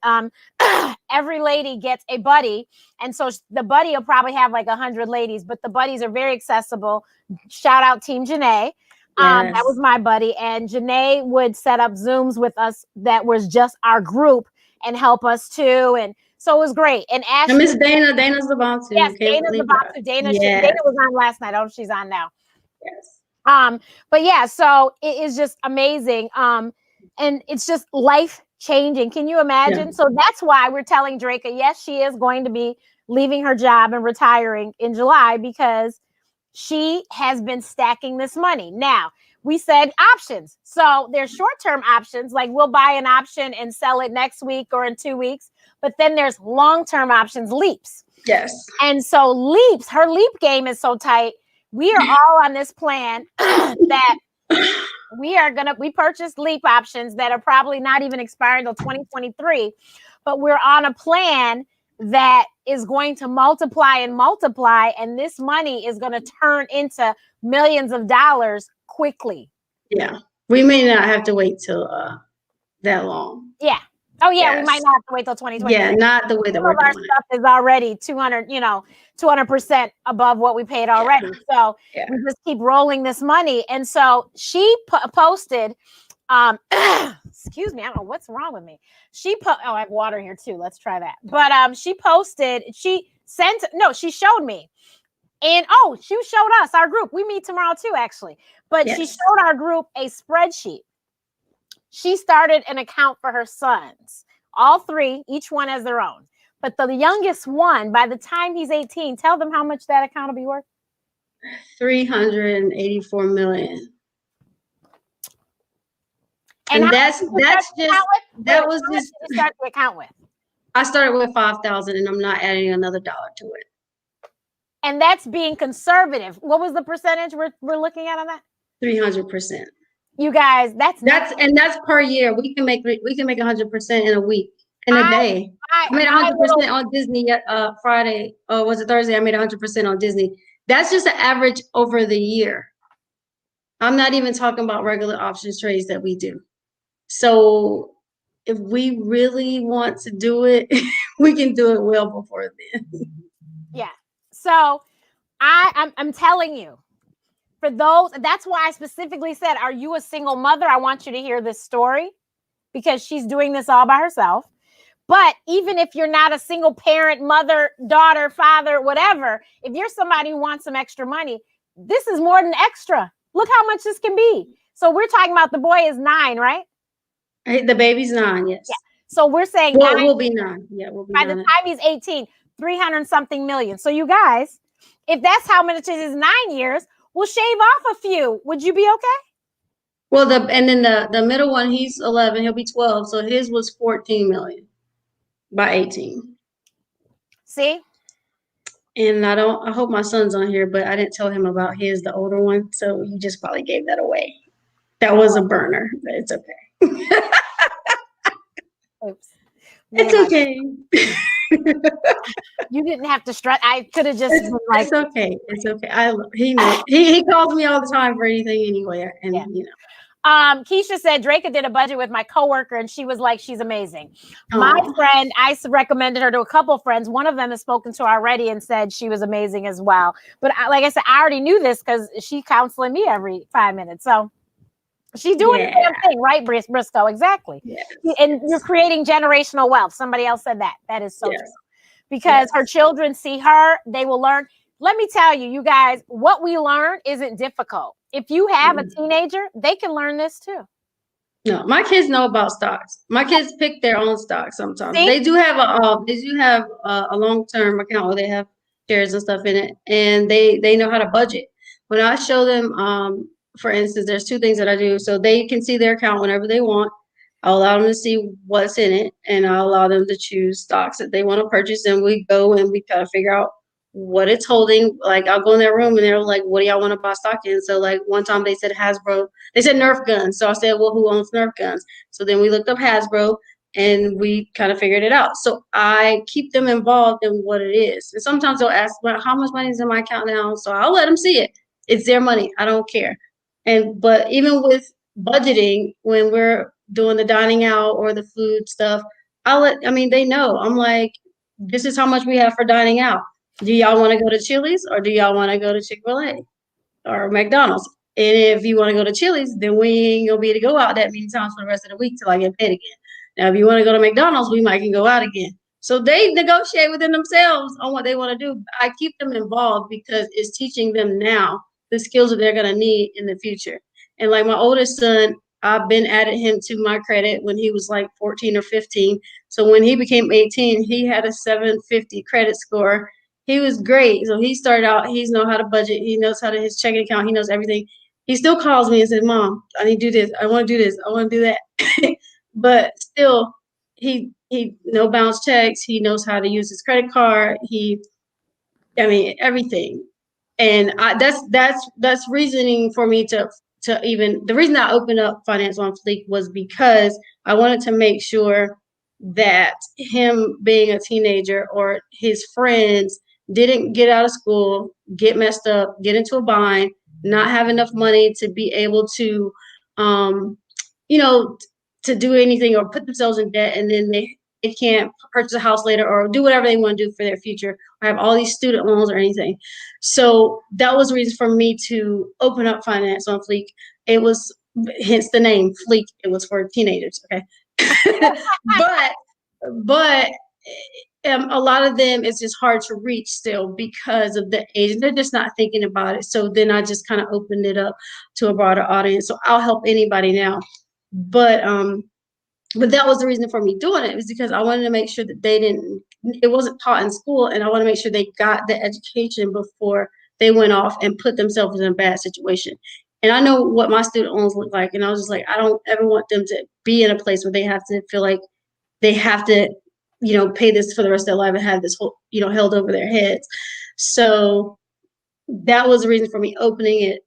every lady gets a buddy. And so the buddy will probably have like 100 ladies, but the buddies are very accessible. Shout out Team Janae. That was my buddy. And Janae would set up Zooms with us that was just our group and help us too. And so it was great. And Ashley. And Miss Dana's the bomb too. Yes, Dana's the bomb too. Dana was on last night. Oh, she's on now. Yes. But yeah, so it is just amazing. And it's just life changing. Can you imagine? Yeah. So that's why we're telling Draka, yes, she is going to be leaving her job and retiring in July because she has been stacking this money. Now, we said options. So there's short-term options, like we'll buy an option and sell it next week or in 2 weeks. But then there's long-term options, leaps. Yes. And so leaps, her leap game is so tight. We are all on this plan that we purchased leap options that are probably not even expiring until 2023. But we're on a plan that is going to multiply. And this money is going to turn into millions of dollars quickly. Yeah. We may not have to wait till that long. Yeah. Oh yeah, we Yes. might not have to wait till 2026. Yeah, not the way that Some we're of our doing stuff is already 200% above what we paid already. So Yeah. we just keep rolling this money. And so she posted, excuse me, I don't know what's wrong with me. Oh, I have water here too. Let's try that. But she showed me. And she showed us, our group. We meet tomorrow too, actually. But Yes. she showed our group a spreadsheet. She started an account for her sons, all three, each one has their own. But the youngest one, by the time he's 18, tell them how much that account will be worth. 384 million. And that's just that was just you start the account with. I started with 5,000 and I'm not adding another dollar to it. And that's being conservative. What was the percentage we're looking at on that? 300%. You guys, that's per year. We can make 100% in a week, in a day. I made 100% on Disney Friday, or was it Thursday? I made 100% on Disney. That's just an average over the year. I'm not even talking about regular options trades that we do. So if we really want to do it, we can do it well before then. Yeah. So I'm telling you, for those, that's why I specifically said, are you a single mother? I want you to hear this story because she's doing this all by herself. But even if you're not a single parent, mother, daughter, father, whatever, if you're somebody who wants some extra money, this is more than extra. Look how much this can be. So we're talking about the boy is 9, right? The baby's 9, yes. Yeah. So we're saying we'll be 9. Yeah, we'll be by 9. the time he's 18, 300 something million. So you guys, if that's how much it is 9 years, we'll shave off a few. Would you be okay? Well, and then the middle one, he's 11, he'll be 12. So his was 14 million by 18. See? And I hope my son's on here, but I didn't tell him about the older one. So you just probably gave that away. That was a burner, but it's okay. Oops. It's okay. You didn't have to stress. I could have just been like, it's okay. It's okay. He knows. He calls me all the time for anything anywhere. And Keisha said Draka did a budget with my coworker and she was like, she's amazing. My friend, I recommended her to a couple friends. One of them has spoken to her already and said she was amazing as well. But like I said, I already knew this because she's counseling me every 5 minutes. So she's doing the damn thing, right, Briscoe? Exactly. Yes. And you're creating generational wealth. Somebody else said that. That is so true. Because her children see her, they will learn. Let me tell you, you guys, what we learn isn't difficult. If you have a teenager, they can learn this too. No, my kids know about stocks. My kids pick their own stocks sometimes. See? They do have a long-term account where they have shares and stuff in it, and they know how to budget. When I show them, for instance, there's 2 things that I do. So they can see their account whenever they want. I'll allow them to see what's in it, and I'll allow them to choose stocks that they want to purchase. And we go and we kind of figure out what it's holding. Like I'll go in their room and they're like, what do y'all want to buy stock in? So like one time they said Hasbro, they said Nerf guns. So I said, well, who owns Nerf guns? So then we looked up Hasbro and we kind of figured it out. So I keep them involved in what it is. And sometimes they'll ask, well, how much money is in my account now? So I'll let them see it. It's their money. I don't care. But even with budgeting, when we're doing the dining out or the food stuff, they know. I'm like, this is how much we have for dining out. Do y'all want to go to Chili's or do y'all want to go to Chick-fil-A or McDonald's? And if you want to go to Chili's, then we ain't gonna be able to go out that many times for the rest of the week till I get paid again. Now, if you want to go to McDonald's, we might can go out again. So they negotiate within themselves on what they want to do. I keep them involved because it's teaching them now the skills that they're gonna need in the future. And like my oldest son, I've been adding him to my credit when he was like 14 or 15. So when he became 18, he had a 750 credit score. He was great. So he started out, he knows how to budget. He knows how to his checking account. He knows everything. He still calls me and says, Mom, I need to do this. I want to do this. I want to do that. But still, he no bounce checks. He knows how to use his credit card. Everything. And that's reasoning for me to even, the reason I opened up Finance on Fleek was because I wanted to make sure that him being a teenager or his friends didn't get out of school, get messed up, get into a bind, not have enough money to be able to you know, to do anything or put themselves in debt, and then they can't purchase a house later or do whatever they want to do for their future, or have all these student loans or anything. So that was the reason for me to open up finance on Fleek. It was, hence the name Fleek. It was for teenagers. Okay. but but a lot of them, it's just hard to reach still because of the age. They're just not thinking about it. So then I just kind of opened it up to a broader audience. So I'll help anybody now. But that was the reason for me doing it, was because I wanted to make sure that it wasn't taught in school, and I want to make sure they got the education before they went off and put themselves in a bad situation. And I know what my student loans look like, and I was just like, I don't ever want them to be in a place where they have to feel like they have to, pay this for the rest of their life and have this whole, held over their heads. So that was the reason for me opening up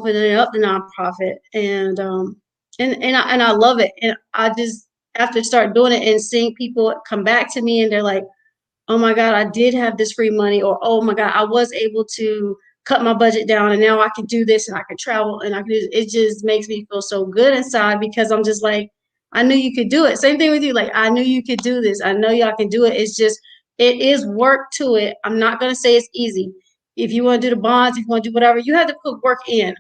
the nonprofit, and I love it. And I just, after start doing it and seeing people come back to me and they're like, oh my God, I did have this free money, or oh my God, I was able to cut my budget down and now I can do this and I can travel and it just makes me feel so good inside, because I'm just like, I knew you could do it. Same thing with you. Like, I knew you could do this. I know y'all can do it. It's just, it is work to it. I'm not going to say it's easy. If you want to do the bonds, if you want to do whatever, you have to put work in.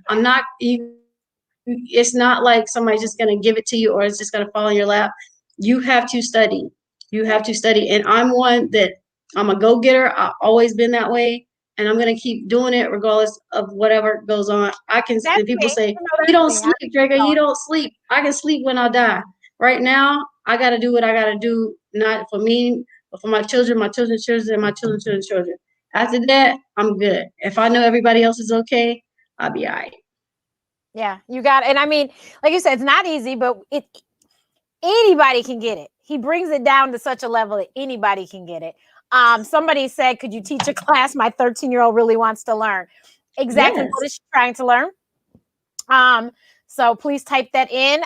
It's not like somebody's just going to give it to you or it's just going to fall in your lap. You have to study. You have to study. And I'm one that, I'm a go-getter. I've always been that way. And I'm going to keep doing it regardless of whatever goes on. And people say, you don't sleep, Draka, you don't sleep. I can sleep when I die. Right now, I got to do what I got to do, not for me, but for my children, my children's children, and my children's children. After that, I'm good. If I know everybody else is okay, I'll be all right. Yeah, you got it. And I mean, like you said, it's not easy, but anybody can get it. He brings it down to such a level that anybody can get it. Somebody said, could you teach a class my 13-year-old really wants to learn? Exactly. Yes. What is she trying to learn? So please type that in.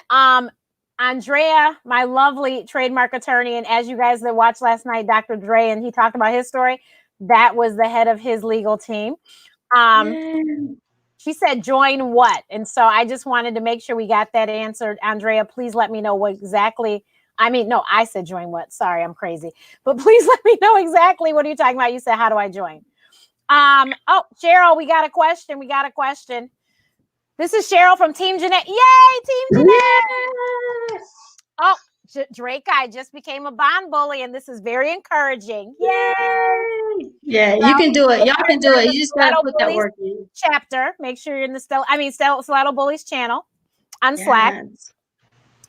Andrea, my lovely trademark attorney, and as you guys that watched last night, Dr. Dre, and he talked about his story, that was the head of his legal team. She said, join what? And so I just wanted to make sure we got that answered. Andrea, please let me know what exactly. I said join what? Sorry, I'm crazy. But please let me know exactly what are you talking about. You said, how do I join? Cheryl, we got a question. This is Cheryl from Team Jeanette. Yay, Team Jeanette. Yes. Oh, Drake, I just became a bond bully, and this is very encouraging. Yay! Yeah, you can do it. Y'all can do it. You just gotta put that work in. Chapter. Make sure you're in the Stiletto Bullies channel on Slack.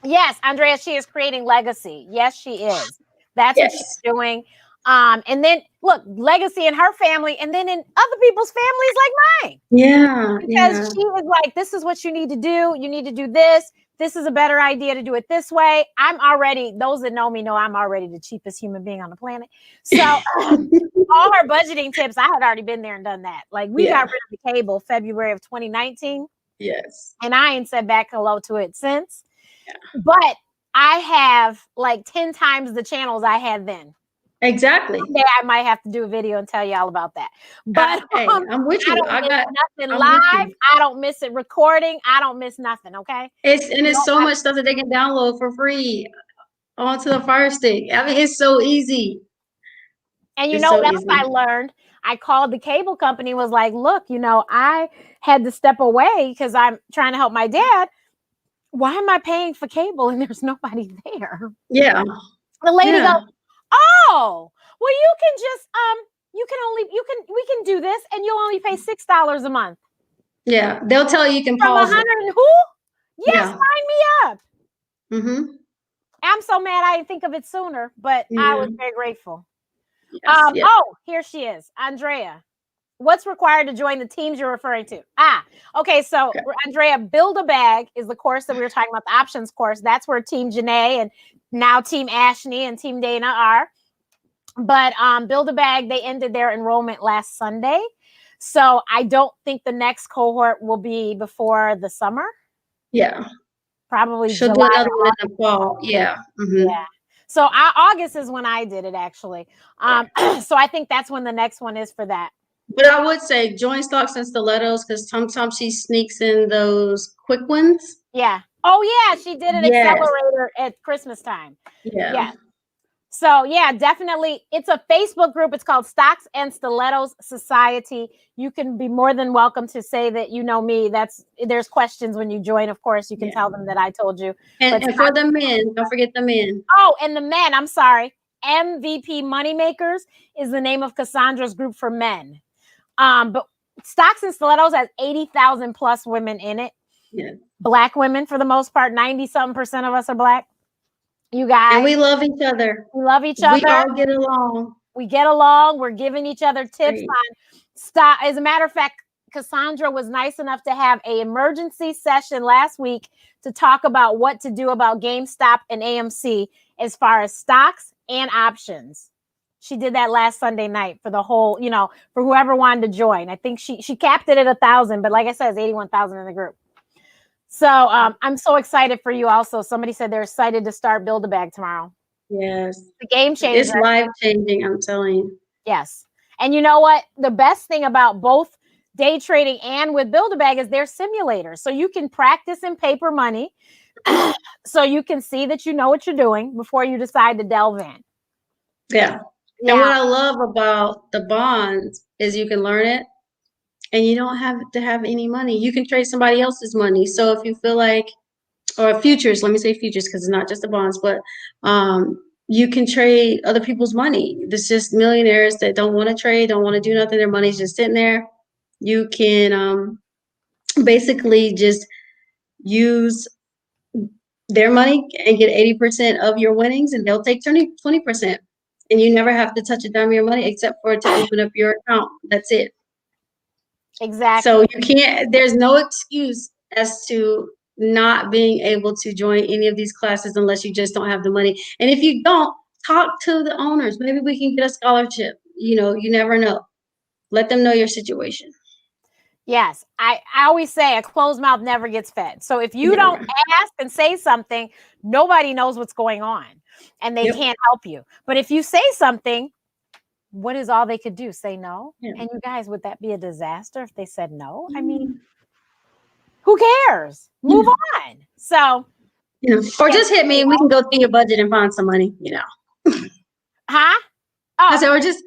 Yes, Andrea, she is creating legacy. Yes, she is. That's what she's doing. And then look, legacy in her family, and then in other people's families like mine. Yeah. Because she was like, this is what you need to do. You need to do this. This is a better idea to do it this way. Those that know me know I'm already the cheapest human being on the planet. So all her budgeting tips, I had already been there and done that. Like, we got rid of the cable February of 2019. Yes. And I ain't said back hello to it since. Yeah. But I have like 10 times the channels I had then. Exactly. Someday I might have to do a video and tell you all about that. But I'm with you. I don't miss nothing live. I don't miss it recording. I don't miss nothing. Okay. It's so much stuff that they can download for free onto the Fire Stick. I mean, it's so easy. And you know what else I learned? I called the cable company and was like, look, I had to step away because I'm trying to help my dad. Why am I paying for cable and there's nobody there? Yeah. The lady goes, oh, well, you can just, we can do this and you'll only pay $6 a month. Yeah. They'll tell you can pause. From 100 and who? Yes, sign me up. Mm-hmm. I'm so mad I didn't think of it sooner, but I was very grateful. Yes, Oh, here she is. Andrea, what's required to join the teams you're referring to? Okay. So Andrea, Build a Bag is the course that we were talking about, the options course. That's where Team Janae and now Team Ashley and Team Dana are. But Build a Bag, they ended their enrollment last Sunday. So I don't think the next cohort will be before the summer. Yeah. Probably She'll July. do another one in the fall. Yeah. Mm-hmm. Yeah. So August is when I did it, actually. So I think that's when the next one is for that. But I would say join stocks and stilettos because sometimes she sneaks in those quick ones. Yeah. Oh yeah, she did an Yes. accelerator at Christmas time. Yeah. Yeah. So yeah, definitely. It's a Facebook group. It's called Stocks and Stilettos Society. You can be more than welcome to say that you know me. There's questions when you join. Of course, you can tell them that I told you. And for the men, don't forget the men. Oh, and the men, I'm sorry. MVP Moneymakers is the name of Cassandra's group for men. But Stocks and Stilettos has 80,000 plus women in it. Yeah. Black women for the most part. 90-something% of us are black. You guys. And we love each other. We love each other. We all get along. We get along. We're giving each other tips Great. on stock. As a matter of fact, Cassandra was nice enough to have an emergency session last week to talk about what to do about GameStop and AMC as far as stocks and options. She did that last Sunday night for the whole, for whoever wanted to join. I think she capped it at 1,000, but like I said, it's 81,000 in the group. So I'm so excited for you also. Somebody said they're excited to start Build-A-Bag tomorrow. Yes. The game changer. It's life-changing, I'm telling you. Yes. And you know what? The best thing about both day trading and with Build-A-Bag is they're simulators. So you can practice in paper money so you can see that you know what you're doing before you decide to delve in. Yeah. And what I love about the bonds is you can learn it and you don't have to have any money. You can trade somebody else's money. So if you feel like, or futures, let me say futures because it's not just the bonds, but you can trade other people's money. There's just millionaires that don't want to trade, don't want to do nothing. Their money's just sitting there. You can basically just use their money and get 80% of your winnings, and they'll take 20%. And you never have to touch a dime of your money except for to open up your account. That's it. Exactly. So you can't, there's no excuse as to not being able to join any of these classes unless you just don't have the money. And if you don't, talk to the owners. Maybe we can get a scholarship. You never know. Let them know your situation. Yes. I always say a closed mouth never gets fed. So if you don't ask and say something, nobody knows what's going on and they can't help you. But if you say something, what is all they could do? Say no? Yeah. And you guys, would that be a disaster if they said no? I mean, who cares? Move on. So, or just hit me and we can go through your budget and find some money, Huh? Oh. I said, or just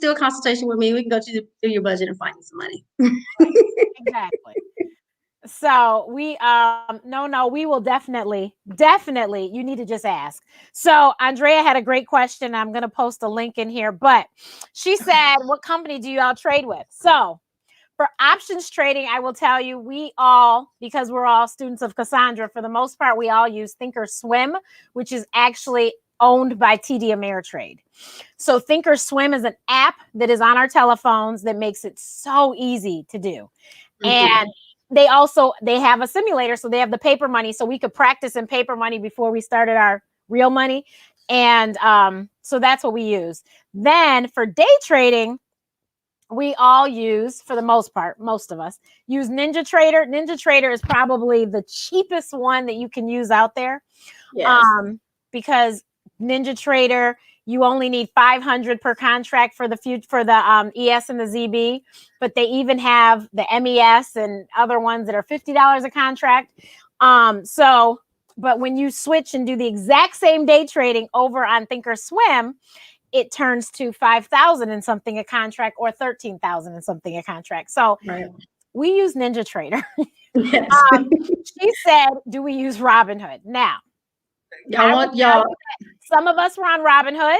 do a consultation with me. We can go through your budget and find you some money. Exactly. So we we will definitely, you need to just ask. So Andrea had a great question. I'm going to post a link in here, but she said, what company do you all trade with? So for options trading, I will tell you, because we're all students of Cassandra, for the most part, we all use Thinkorswim, which is actually owned by TD Ameritrade. So Thinkorswim is an app that is on our telephones that makes it so easy to do. Mm-hmm. And they have a simulator, so they have the paper money, so we could practice in paper money before we started our real money. And so that's what we use. Then for day trading, we all use, for the most part, most of us use Ninja Trader. Ninja Trader is probably the cheapest one that you can use out there. Yes. Because Ninja Trader, you only need 500 per contract for the ES and the ZB, but they even have the MES and other ones that are $50 a contract. But when you switch and do the exact same day trading over on Thinkorswim, it turns to 5,000 and something a contract or 13,000 and something a contract. So we use Ninja Trader. Yes. She said, do we use Robinhood? Now, some of us were on Robinhood.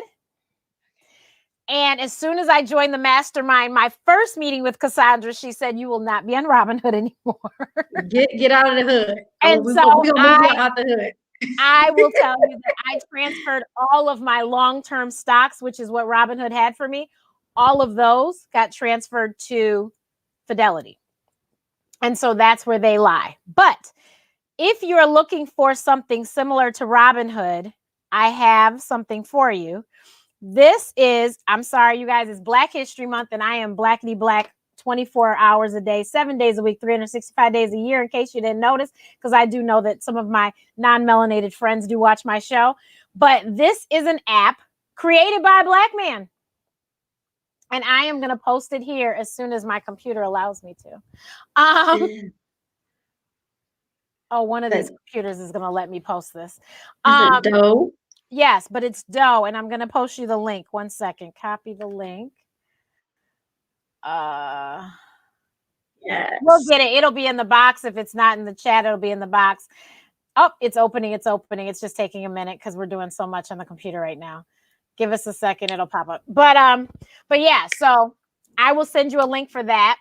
And as soon as I joined the mastermind, my first meeting with Cassandra, she said, you will not be on Robinhood anymore. Get out of the hood. And we're going to move you out the hood. I will tell you that I transferred all of my long-term stocks, which is what Robinhood had for me. All of those got transferred to Fidelity. And so that's where they lie. But if you're looking for something similar to Robinhood, I have something for you. This is, I'm sorry, you guys, it's Black History Month, and I am blackity black 24 hours a day, 7 days a week, 365 days a year, in case you didn't notice, because I do know that some of my non-melanated friends do watch my show. But this is an app created by a Black man. And I am going to post it here as soon as my computer allows me to. One of these computers is going to let me post this. Is it dough? Yes, but it's dough, and I'm going to post you the link. 1 second. Copy the link. Yes. We'll get it. It'll be in the box. If it's not in the chat, it'll be in the box. Oh, it's opening. It's opening. It's just taking a minute because we're doing so much on the computer right now. Give us a second. It'll pop up. But yeah, so I will send you a link for that.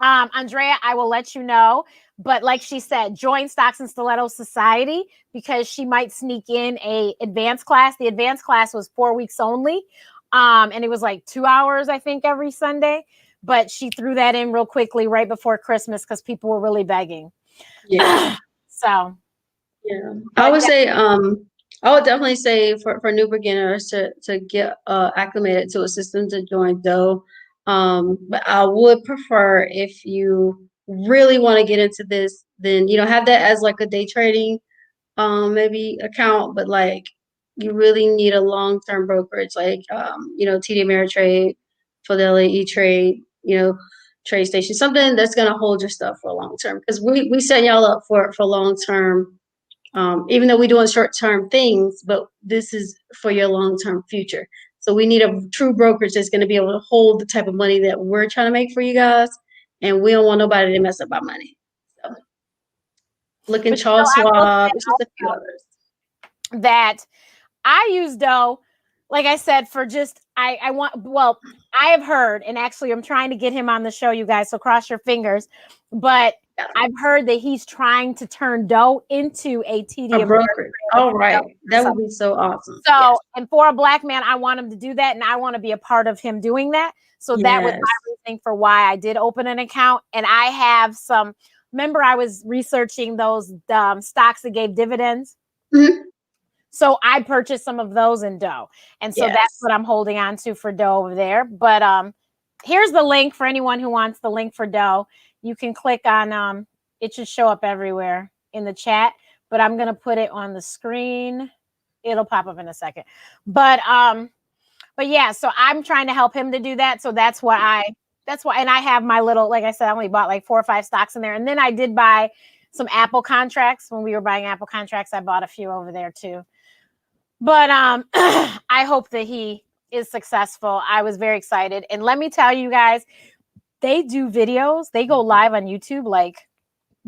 Andrea, I will let you know. But like she said, join Stocks and Stilettos Society because she might sneak in a advanced class. The advanced class was 4 weeks only. And it was like 2 hours, I think, every Sunday. But she threw that in real quickly right before Christmas because people were really begging. Yeah. So yeah. I would say I would definitely say for new beginners to get acclimated to a system to join Dough. But I would prefer if you really want to get into this, then have that as like a day trading maybe account, but like you really need a long-term brokerage like TD Ameritrade, Fidelity E-Trade, Trade Station, something that's going to hold your stuff for a long term, because we set y'all up for long term. Even though we're doing short-term things, but this is for your long-term future. So we need a true brokerage that's going to be able to hold the type of money that we're trying to make for you guys, and we don't want nobody to mess up our money. So look in Charles Schwab, it's just a few others. That I use Dough, like I said, for just I have heard, and actually I'm trying to get him on the show, you guys, so cross your fingers. But I've heard that he's trying to turn Dough into a TD brokerage. Oh, right. That would be so awesome. So, yes. And for a Black man, I want him to do that, and I want to be a part of him doing that. So that was my reasoning for why I did open an account. And I have some. Remember, I was researching those stocks that gave dividends. Mm-hmm. So I purchased some of those in Dough. And so that's what I'm holding on to for Dough over there. But here's the link for anyone who wants the link for Dough. You can click on, it should show up everywhere in the chat, but I'm going to put it on the screen. It'll pop up in a second. But yeah, so I'm trying to help him to do that. So that's why, and I have my little, like I said, I only bought like 4 or 5 stocks in there. And then I did buy some Apple contracts. When we were buying Apple contracts, I bought a few over there too. But I hope that he is successful. I was very excited. And let me tell you guys, they do videos. They go live on YouTube like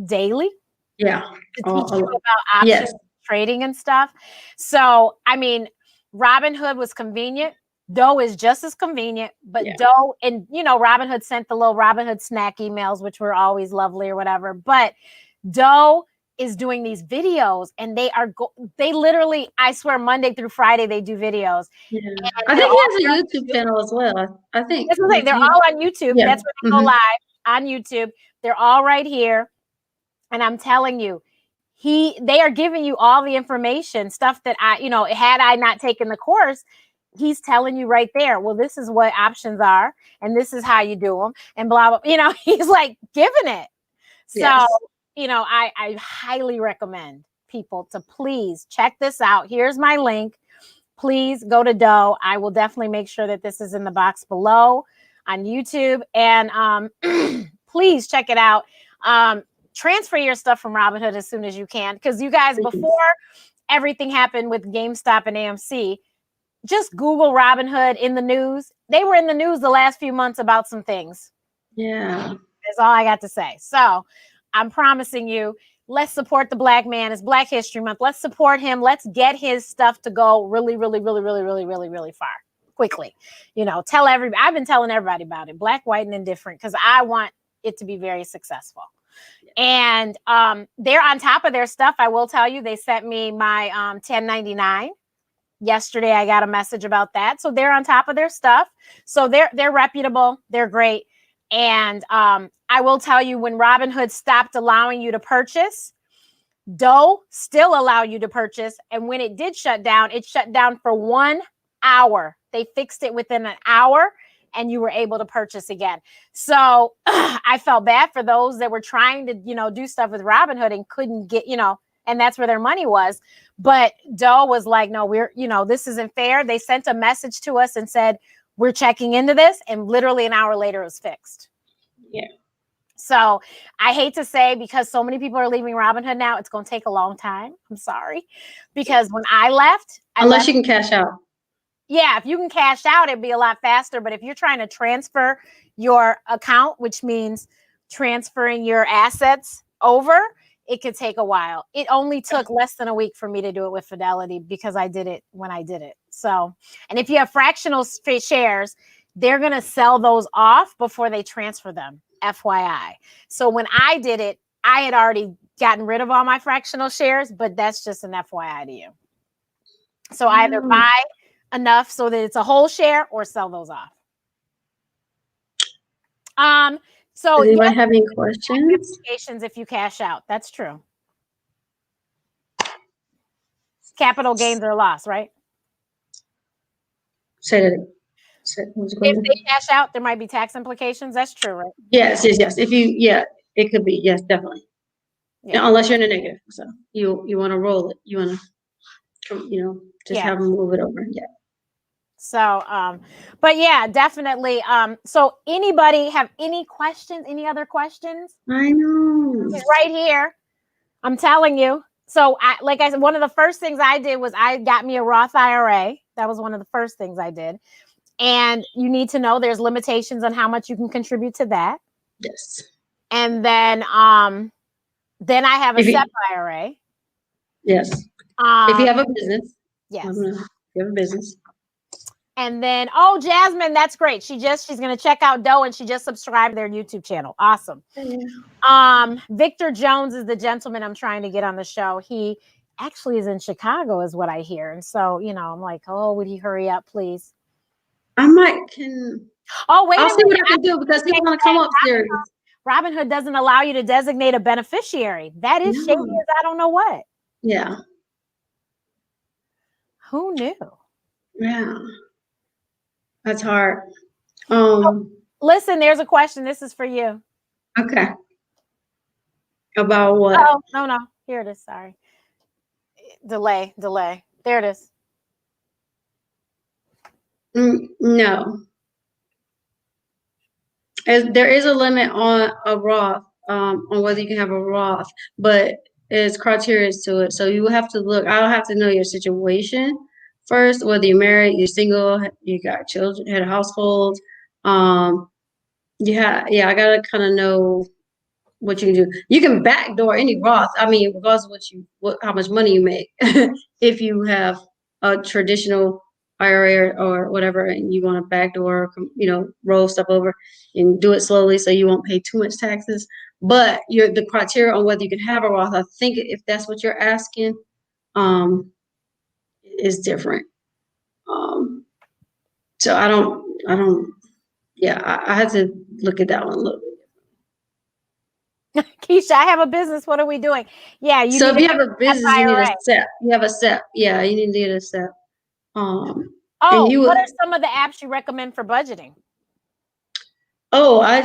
daily. Yeah. To teach you about options trading and stuff. So, I mean, Robinhood was convenient. Dough is just as convenient, but Dough, and Robinhood sent the little Robinhood snack emails, which were always lovely or whatever. But Dough is doing these videos, and they literally, I swear, Monday through Friday they do videos. Yeah. I think he has a YouTube channel as well. I think that's what I'm saying. They're all on YouTube. Yeah. That's where they go live on YouTube. They're all right here, and I'm telling you, they are giving you all the information, stuff that had I not taken the course, he's telling you right there. Well, this is what options are, and this is how you do them, and blah blah. He's like giving it. So. I highly recommend people to please check this out. Here's my link. Please go to Dough. I will definitely make sure that this is in the box below on YouTube. And please check it out. Transfer your stuff from Robinhood as soon as you can. Because you guys, before everything happened with GameStop and AMC, just Google Robinhood in the news. They were in the news the last few months about some things. Yeah. That's all I got to say. So I'm promising you, let's support the Black man. It's Black History Month. Let's support him. Let's get his stuff to go really, really, really, really, really, really, really far quickly. Tell everybody. I've been telling everybody about it, Black, white, and indifferent, because I want it to be very successful. And they're on top of their stuff. I will tell you, they sent me my 1099. Yesterday, I got a message about that. So they're on top of their stuff. So they're reputable. They're great. And I will tell you, when Robinhood stopped allowing you to purchase, Dough still allowed you to purchase. And when it did shut down, it shut down for 1 hour. They fixed it within an hour, and you were able to purchase again. So I felt bad for those that were trying to, do stuff with Robinhood and couldn't get, and that's where their money was. But Dough was like, no, this isn't fair. They sent a message to us and said, we're checking into this, and literally an hour later it was fixed. Yeah. So I hate to say, because so many people are leaving Robinhood now, it's going to take a long time. I'm sorry. Because when I left, unless you can cash out. Yeah, if you can cash out, it'd be a lot faster. But if you're trying to transfer your account, which means transferring your assets over, it could take a while. It only took less than a week for me to do it with Fidelity because I did it when I did it. So, and if you have fractional shares, they're going to sell those off before they transfer them, FYI. So when I did it, I had already gotten rid of all my fractional shares, but that's just an FYI to you. So either buy enough so that it's a whole share or sell those off. So does anybody have any questions? If you cash out, that's true. Capital gains or loss, right? Say that. If they cash out, there might be tax implications. That's true, right? Yes. If you, it could be. Yes, definitely. Yeah. Unless you're in a negative, so you want to roll it. You want to, just have them move it over. Yeah. So, but yeah, definitely. So anybody have any questions? Any other questions? I know. He's right here. I'm telling you. So like I said, one of the first things I did was I got me a Roth IRA. That was one of the first things I did. And you need to know there's limitations on how much you can contribute to that. Yes. And then I have a SEP IRA. Yes. If you have a business. Yes. If you have a business. And then, Jasmine, that's great. She's going to check out Doe, and she just subscribed to their YouTube channel. Awesome. Victor Jones is the gentleman I'm trying to get on the show. He actually is in Chicago, is what I hear. And so, I'm like, would he hurry up, please? I can. Oh, wait a minute. I'll see what I can do because people want to come up serious. Robinhood doesn't allow you to designate a beneficiary. That is shady as I don't know what. Yeah. Who knew? Yeah. That's hard. Listen, there's a question. This is for you. Okay. About what? Oh, no. Here it is. Sorry. Delay. There it is. No. There is a limit on a Roth, on whether you can have a Roth, but there's criteria to it. So you will have to look. I'll have to know your situation first, whether you're married, you're single, you got children, had a household. I gotta kind of know what you can do. You can backdoor any Roth. I mean, regardless of how much money you make, if you have a traditional IRA or whatever, and you want to backdoor, roll stuff over and do it slowly so you won't pay too much taxes. But the criteria on whether you can have a Roth, I think if that's what you're asking, is different. So I don't. Yeah, I had to look at that one a little bit. Keisha, I have a business. What are we doing? Yeah, so if you have a business, you need a SEP. You have a SEP. Yeah, you need to get a SEP. What are some of the apps you recommend for budgeting? I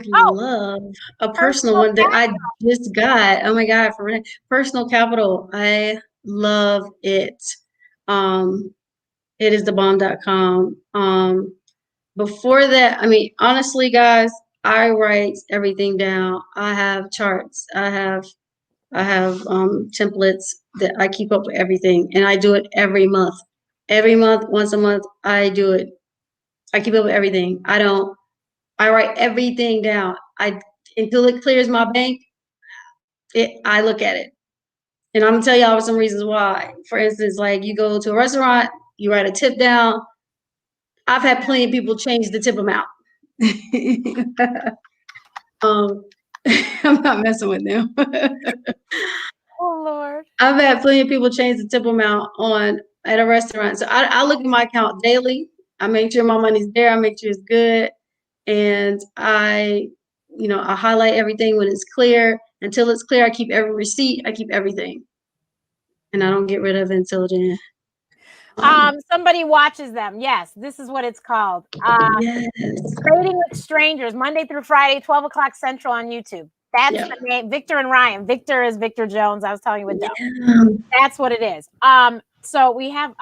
love a personal one that I just got. Oh my God, for Renee. Personal Capital. I love it. It is thebomb.com. Before that, I mean, honestly, guys, I write everything down. I have charts. I have templates that I keep up with everything, and I do it every month. Every month, once a month, I do it. I keep up with everything. I write everything down. Until it clears my bank, I look at it. And I'm gonna tell y'all some reasons why. For instance, like you go to a restaurant, you write a tip down. I've had plenty of people change the tip amount. I'm not messing with them. Oh Lord. I've had plenty of people change the tip amount at a restaurant. So I look at my account daily. I make sure my money's there. I make sure it's good. And I highlight everything when it's clear. Until it's clear, I keep every receipt. I keep everything. And I don't get rid of it until then. Somebody watches them. Yes, this is what it's called. Yes. Trading with Strangers, Monday through Friday, 12 o'clock Central on YouTube. That's the name. Victor and Ryan. Victor is Victor Jones. I was telling you with Doe. That's what it is. So we have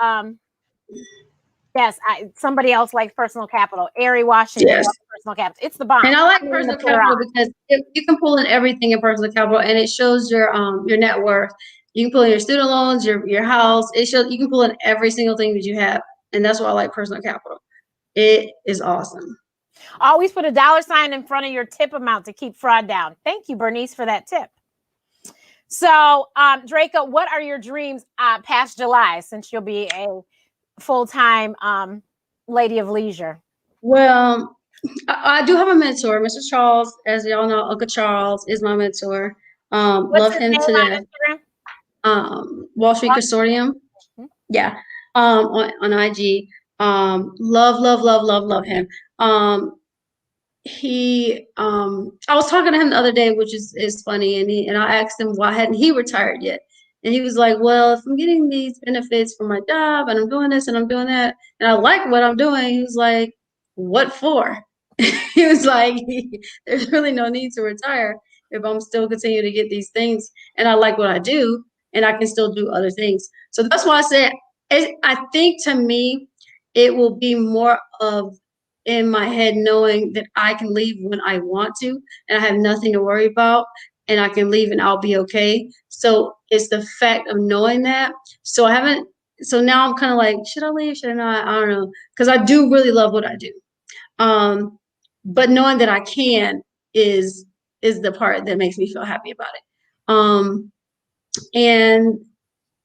Yes, somebody else likes Personal Capital. Ari Washington Yes. loves Personal Capital. It's the bomb. And I like I'm gonna Personal put her Capital on. because you can pull in everything in Personal Capital, and it shows your net worth. You can pull in your student loans, your house. It shows you can pull in every single thing that you have, and that's why I like Personal Capital. It is awesome. Always put a $sign in front of your tip amount to keep fraud down. Thank you, Bernice, for that tip. So, Draka, what are your dreams past July, since you'll be a full-time lady of leisure? Well, I do have a mentor, Mr. Charles. As y'all know, Uncle Charles is my mentor. What's Love his him name to on death. Instagram? Wall Street Consortium. Yeah. On IG. Love him. I was talking to him the other day, which is funny, and I asked him why hadn't he retired yet, and he was like, well, if I'm getting these benefits from my job and I'm doing this and I'm doing that and I like what I'm doing, he was like, what for? He was like, there's really no need to retire if I'm still continuing to get these things and I like what I do and I can still do other things. So that's why I said I think to me it will be more of in my head knowing that I can leave when I want to and I have nothing to worry about and I can leave and I'll be okay. So it's the fact of knowing that. So now I'm kind of like, should I leave? Should I not? I don't know. Because I do really love what I do. But knowing that I can is the part that makes me feel happy about it. And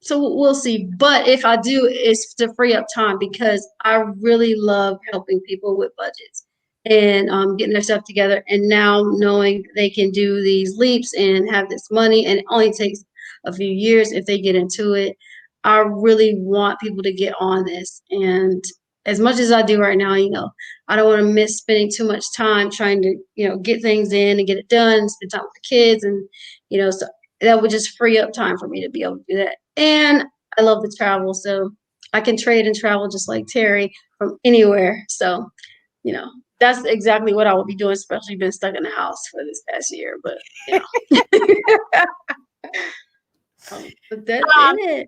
so we'll see. But if I do, it's to free up time because I really love helping people with budgets and getting their stuff together. And now knowing they can do these leaps and have this money, and it only takes a few years if they get into it. I really want people to get on this. And as much as I do right now, I don't want to miss spending too much time trying to, get things in and get it done, and spend time with the kids, and so that would just free up time for me to be able to do that. And I love to travel, so I can trade and travel just like Terry from anywhere. So, that's exactly what I would be doing, especially being stuck in the house for this past year. But, but that's it.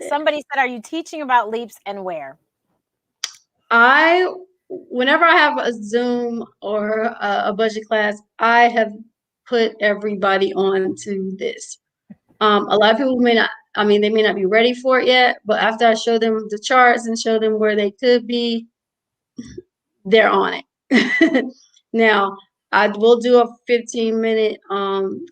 Somebody said, are you teaching about leaps and where? Whenever I have a Zoom or a budget class, I have put everybody on to this. A lot of people they may not be ready for it yet, but after I show them the charts and show them where they could be, they're on it. Now, I will do a 15-minute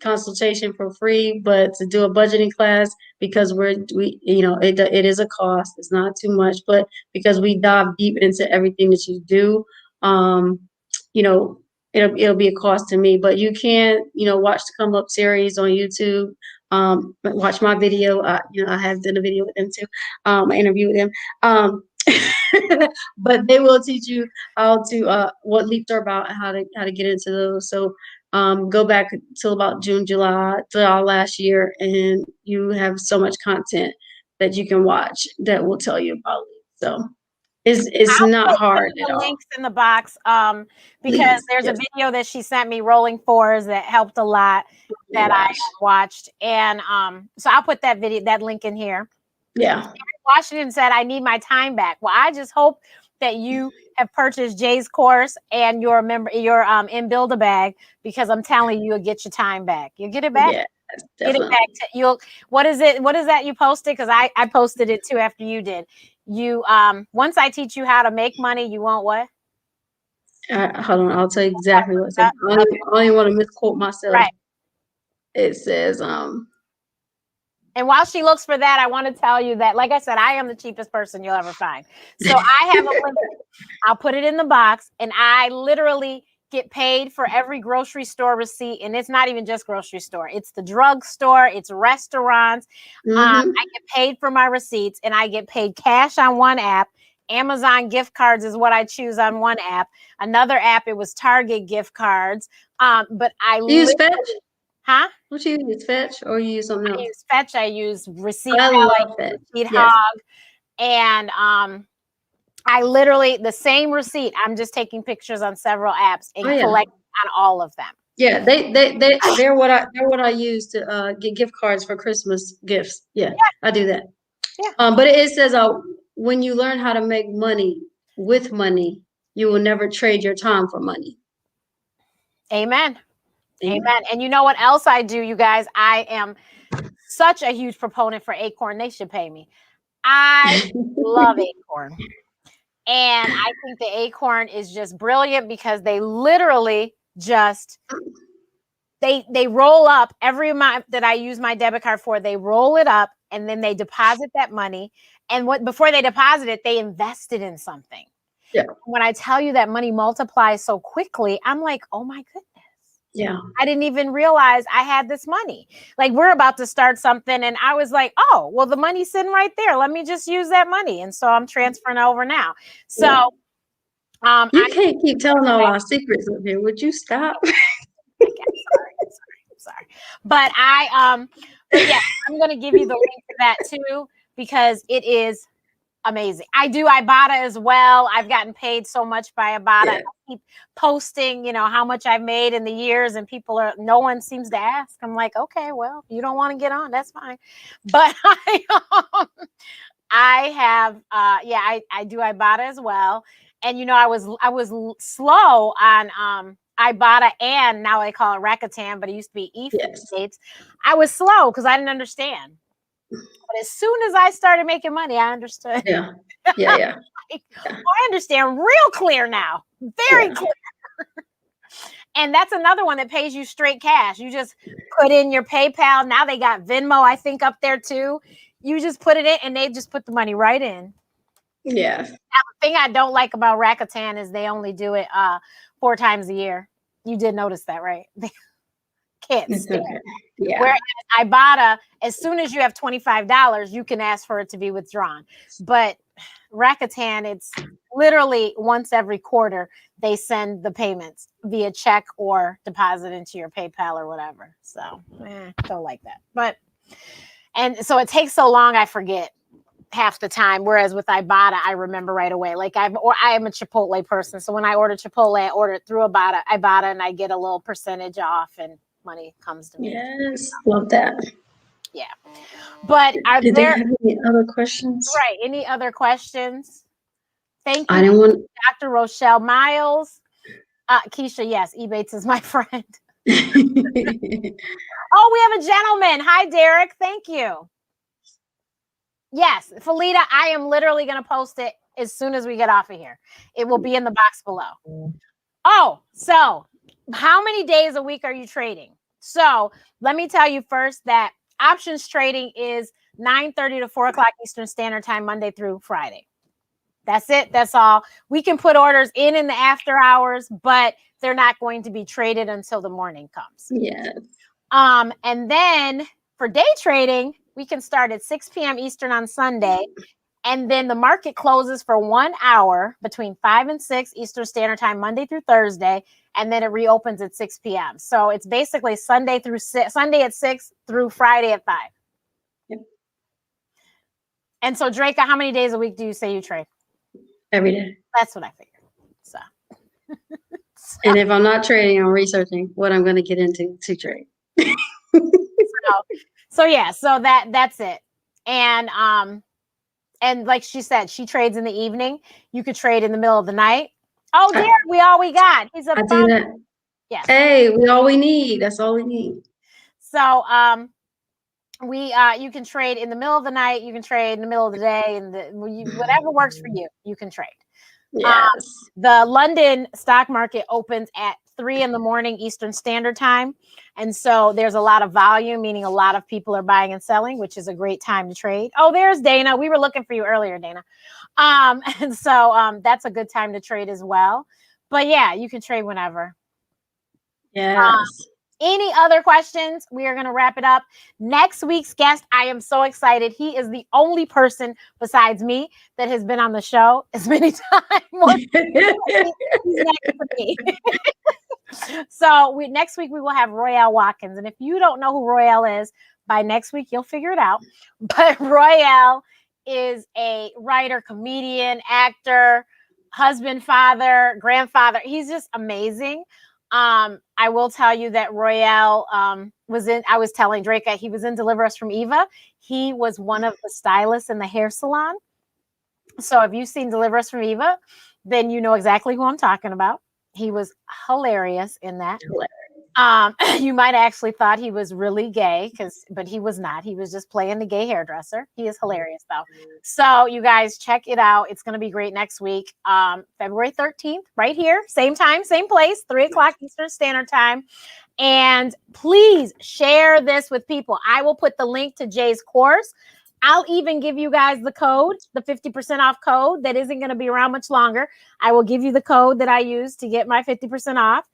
consultation for free, but to do a budgeting class, because it is a cost. It's not too much, but because we dive deep into everything that you do, it'll be a cost to me. But you can, watch the Come Up series on YouTube. Watch my video. I have done a video with them too. I interview with them. But they will teach you how to what leaps are about and how to get into those. So go back till about July last year, and you have so much content that you can watch that will tell you about leaps. So it's not hard at all. Links in the box because there's a video that she sent me, rolling fours, that helped a lot that I watched, and so I'll put that link in here. Yeah. Washington said, I need my time back. Well, I just hope that you have purchased Jay's course and you're a member, you're in Build-A-Bag, because I'm telling you, you'll get your time back. You'll get it back. Yeah, get it back to what is that you posted? Because I posted it too after you did. You once I teach you how to make money, you won't what? Hold on, I'll tell you exactly what it says. I don't even want to misquote myself. Right. It says and while she looks for that, I want to tell you that, like I said, I am the cheapest person you'll ever find. So I have a link. I'll put it in the box, and I literally get paid for every grocery store receipt. And it's not even just grocery store. It's the drugstore. It's restaurants. I get paid for my receipts, and I get paid cash on one app. Amazon gift cards is what I choose on one app. Another app, it was Target gift cards. But I use Fetch? Huh? What you use, Fetch, or you use something else? I use Fetch. I use Receipt. I love Fetch. Receipt Hog, and I literally the same receipt. I'm just taking pictures on several apps and collecting on all of them. Yeah, they're what I use to get gift cards for Christmas gifts. Yeah, I do that. Yeah. But it says when you learn how to make money, with money. You will never trade your time for money. Amen. Amen. Amen. And you know what else I do, you guys? I am such a huge proponent for Acorn. They should pay me. I love Acorn. And I think the Acorn is just brilliant because they literally just they roll up every amount that I use my debit card for. They roll it up and then they deposit that money. And before they deposit it, they invest it in something. Yeah. When I tell you that money multiplies so quickly, I'm like, oh my goodness. Yeah. I didn't even realize I had this money. Like, we're about to start something and I was like, oh, well, the money's sitting right there. Let me just use that money. And so I'm transferring over now. So you can't keep telling all our secrets up here. Would you stop? I'm sorry. But but yeah, I'm gonna give you the link to that too, because it is amazing. I do Ibotta as well. I've gotten paid so much by Ibotta. Yeah. I keep posting, how much I've made in the years, and no one seems to ask. I'm like, okay, well, you don't want to get on, that's fine. But I have, I do Ibotta as well. And I was slow on Ibotta, and now they call it Rakuten, but it used to be States. I was slow because I didn't understand. But as soon as I started making money, I understood. Yeah. I understand real clear now. Very clear. And that's another one that pays you straight cash. You just put in your PayPal. Now they got Venmo, I think, up there too. You just put it in and they just put the money right in. Yeah. Now, the thing I don't like about Rakuten is they only do it 4 times a year. You did notice that, right? They can't stand it. Yeah. Whereas Ibotta, as soon as you have $25, you can ask for it to be withdrawn. But Rakuten, it's literally once every quarter they send the payments via check or deposit into your PayPal or whatever. So don't like that. And so it takes so long, I forget half the time. Whereas with Ibotta, I remember right away. Like I am a Chipotle person, so when I order Chipotle, I order it through Ibotta, and I get a little percentage off, and money comes to me. Yes, love that. Yeah. But Did they have any other questions? Right. Any other questions? Thank you, I didn't want Dr. Rochelle Miles. Keisha, yes, Ebates is my friend. Oh, we have a gentleman. Hi, Derek. Thank you. Yes, Felita, I am literally going to post it as soon as we get off of here. It will be in the box below. Oh, so how many days a week are you trading? So let me tell you first that options trading is 9:30 to 4 o'clock Eastern Standard Time, Monday through Friday. That's it. That's all. We can put orders in the after hours, but they're not going to be traded until the morning comes. Yes. And then for day trading, we can start at 6 p.m. Eastern on Sunday. And then the market closes for 1 hour between 5 and 6 Eastern Standard Time, Monday through Thursday. And then it reopens at 6 p.m. So it's basically Sunday at 6 through Friday at 5. Yep. And so, Draka, how many days a week do you say you trade? Every day. That's what I figured. So. And if I'm not trading, I'm researching what I'm going to get into to trade. So that's it. And like she said, she trades in the evening. You could trade in the middle of the night. Oh, Derek, we got. He's a do that. Yes. Hey, we all we need. That's all we need. So you can trade in the middle of the night. You can trade in the middle of the day, and whatever works for you, you can trade. Yes. The London stock market opens at 3 a.m. Eastern Standard Time. And so there's a lot of volume, meaning a lot of people are buying and selling, which is a great time to trade. Oh, there's Dana. We were looking for you earlier, Dana. And so that's a good time to trade as well. But yeah, you can trade whenever. Yes. Any other questions? We are going to wrap it up. Next week's guest, I am so excited. He is the only person besides me that has been on the show as many times. He's next to me. So next week we will have Royale Watkins. And if you don't know who Royale is, by next week you'll figure it out. But Royale is a writer, comedian, actor, husband, father, grandfather. He's just amazing. I will tell you that Royale I was telling Draka, he was in Deliver Us from Eva. He was one of the stylists in the hair salon. So if you've seen Deliver Us from Eva, then you know exactly who I'm talking about. He was hilarious in that. You might actually thought he was really gay, but he was not. He was just playing the gay hairdresser. He is hilarious though. So you guys check it out. It's going to be great next week. February 13th, right here, same time, same place, 3:00 Eastern Standard Time. And please share this with people. I will put the link to Jay's course. I'll even give you guys the code, the 50% off code that isn't going to be around much longer. I will give you the code that I use to get my 50% off.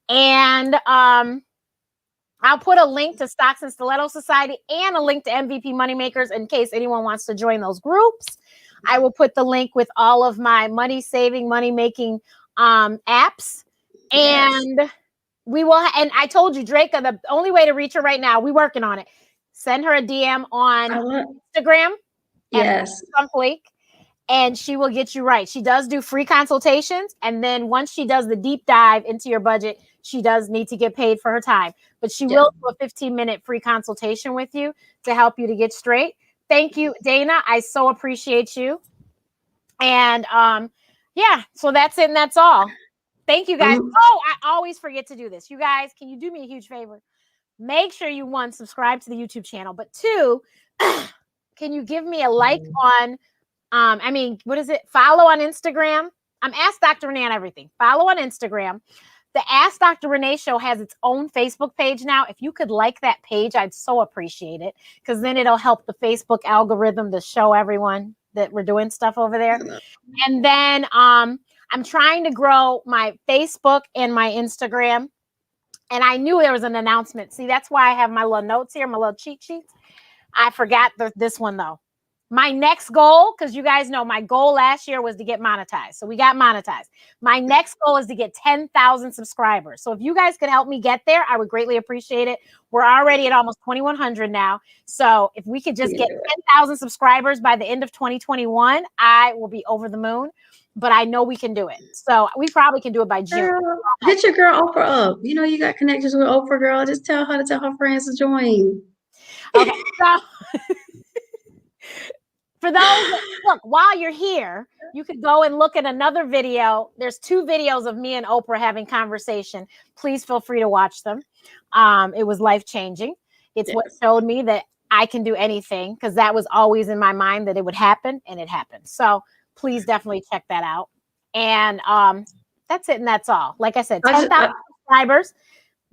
And I'll put a link to Stocks and Stiletto Society and a link to MVP Moneymakers in case anyone wants to join those groups. I will put the link with all of my money saving, money making apps. And we will. And I told you, Draka, the only way to reach her right now, we're working on it. Send her a DM on Instagram. Yes. Fleek, and she will get you right. She does do free consultations. And then once she does the deep dive into your budget, she does need to get paid for her time. But she will do a 15-minute free consultation with you to help you to get straight. Thank you, Dana. I so appreciate you. And yeah, so that's it and that's all. Thank you guys. Oh, I always forget to do this. You guys, can you do me a huge favor? Make sure you, 1, subscribe to the YouTube channel, but 2, can you give me a like on, what is it? Follow on Instagram. I'm Ask Dr. Renee on everything. Follow on Instagram. The Ask Dr. Renee show has its own Facebook page now. If you could like that page, I'd so appreciate it, because then it'll help the Facebook algorithm to show everyone that we're doing stuff over there. And then I'm trying to grow my Facebook and my Instagram. And I knew there was an announcement. See, that's why I have my little notes here, my little cheat sheets. I forgot this one, though. My next goal, because you guys know my goal last year was to get monetized. So we got monetized. My next goal is to get 10,000 subscribers. So if you guys could help me get there, I would greatly appreciate it. We're already at almost 2,100 now. So if we could just get 10,000 subscribers by the end of 2021, I will be over the moon. But I know we can do it. So we probably can do it by June. Girl, hit your girl Oprah up. You know you got connections with Oprah, girl. Just tell her to tell her friends to join. Okay, so for those, look, while you're here, you could go and look at another video. There's 2 videos of me and Oprah having conversation. Please feel free to watch them. It was life-changing. It's what showed me that I can do anything, because that was always in my mind that it would happen, and it happened. So please definitely check that out. And that's it, and that's all. Like I said, 10,000 subscribers.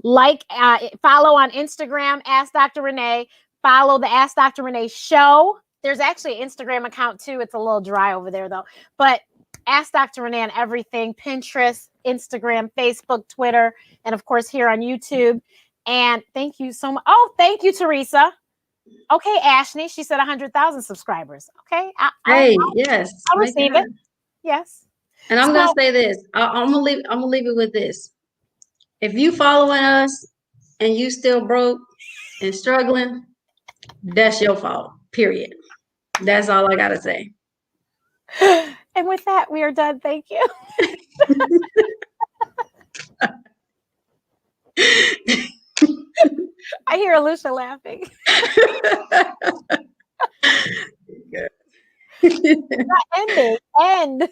Follow on Instagram, Ask Dr. Renee. Follow the Ask Dr. Renee show. There's actually an Instagram account too. It's a little dry over there though. But Ask Dr. Renee on everything: Pinterest, Instagram, Facebook, Twitter, and of course here on YouTube. And thank you so much. Oh, thank you, Teresa. Okay, Ashley. She said 100,000 subscribers. Okay. Yes. I'll receive it. Yes. And I'm gonna say this. I'm gonna leave it with this. If you following us and you still broke and struggling, that's your fault. Period. That's all I gotta say. And with that, we are done. Thank you. I hear Alicia laughing. Not ending. End.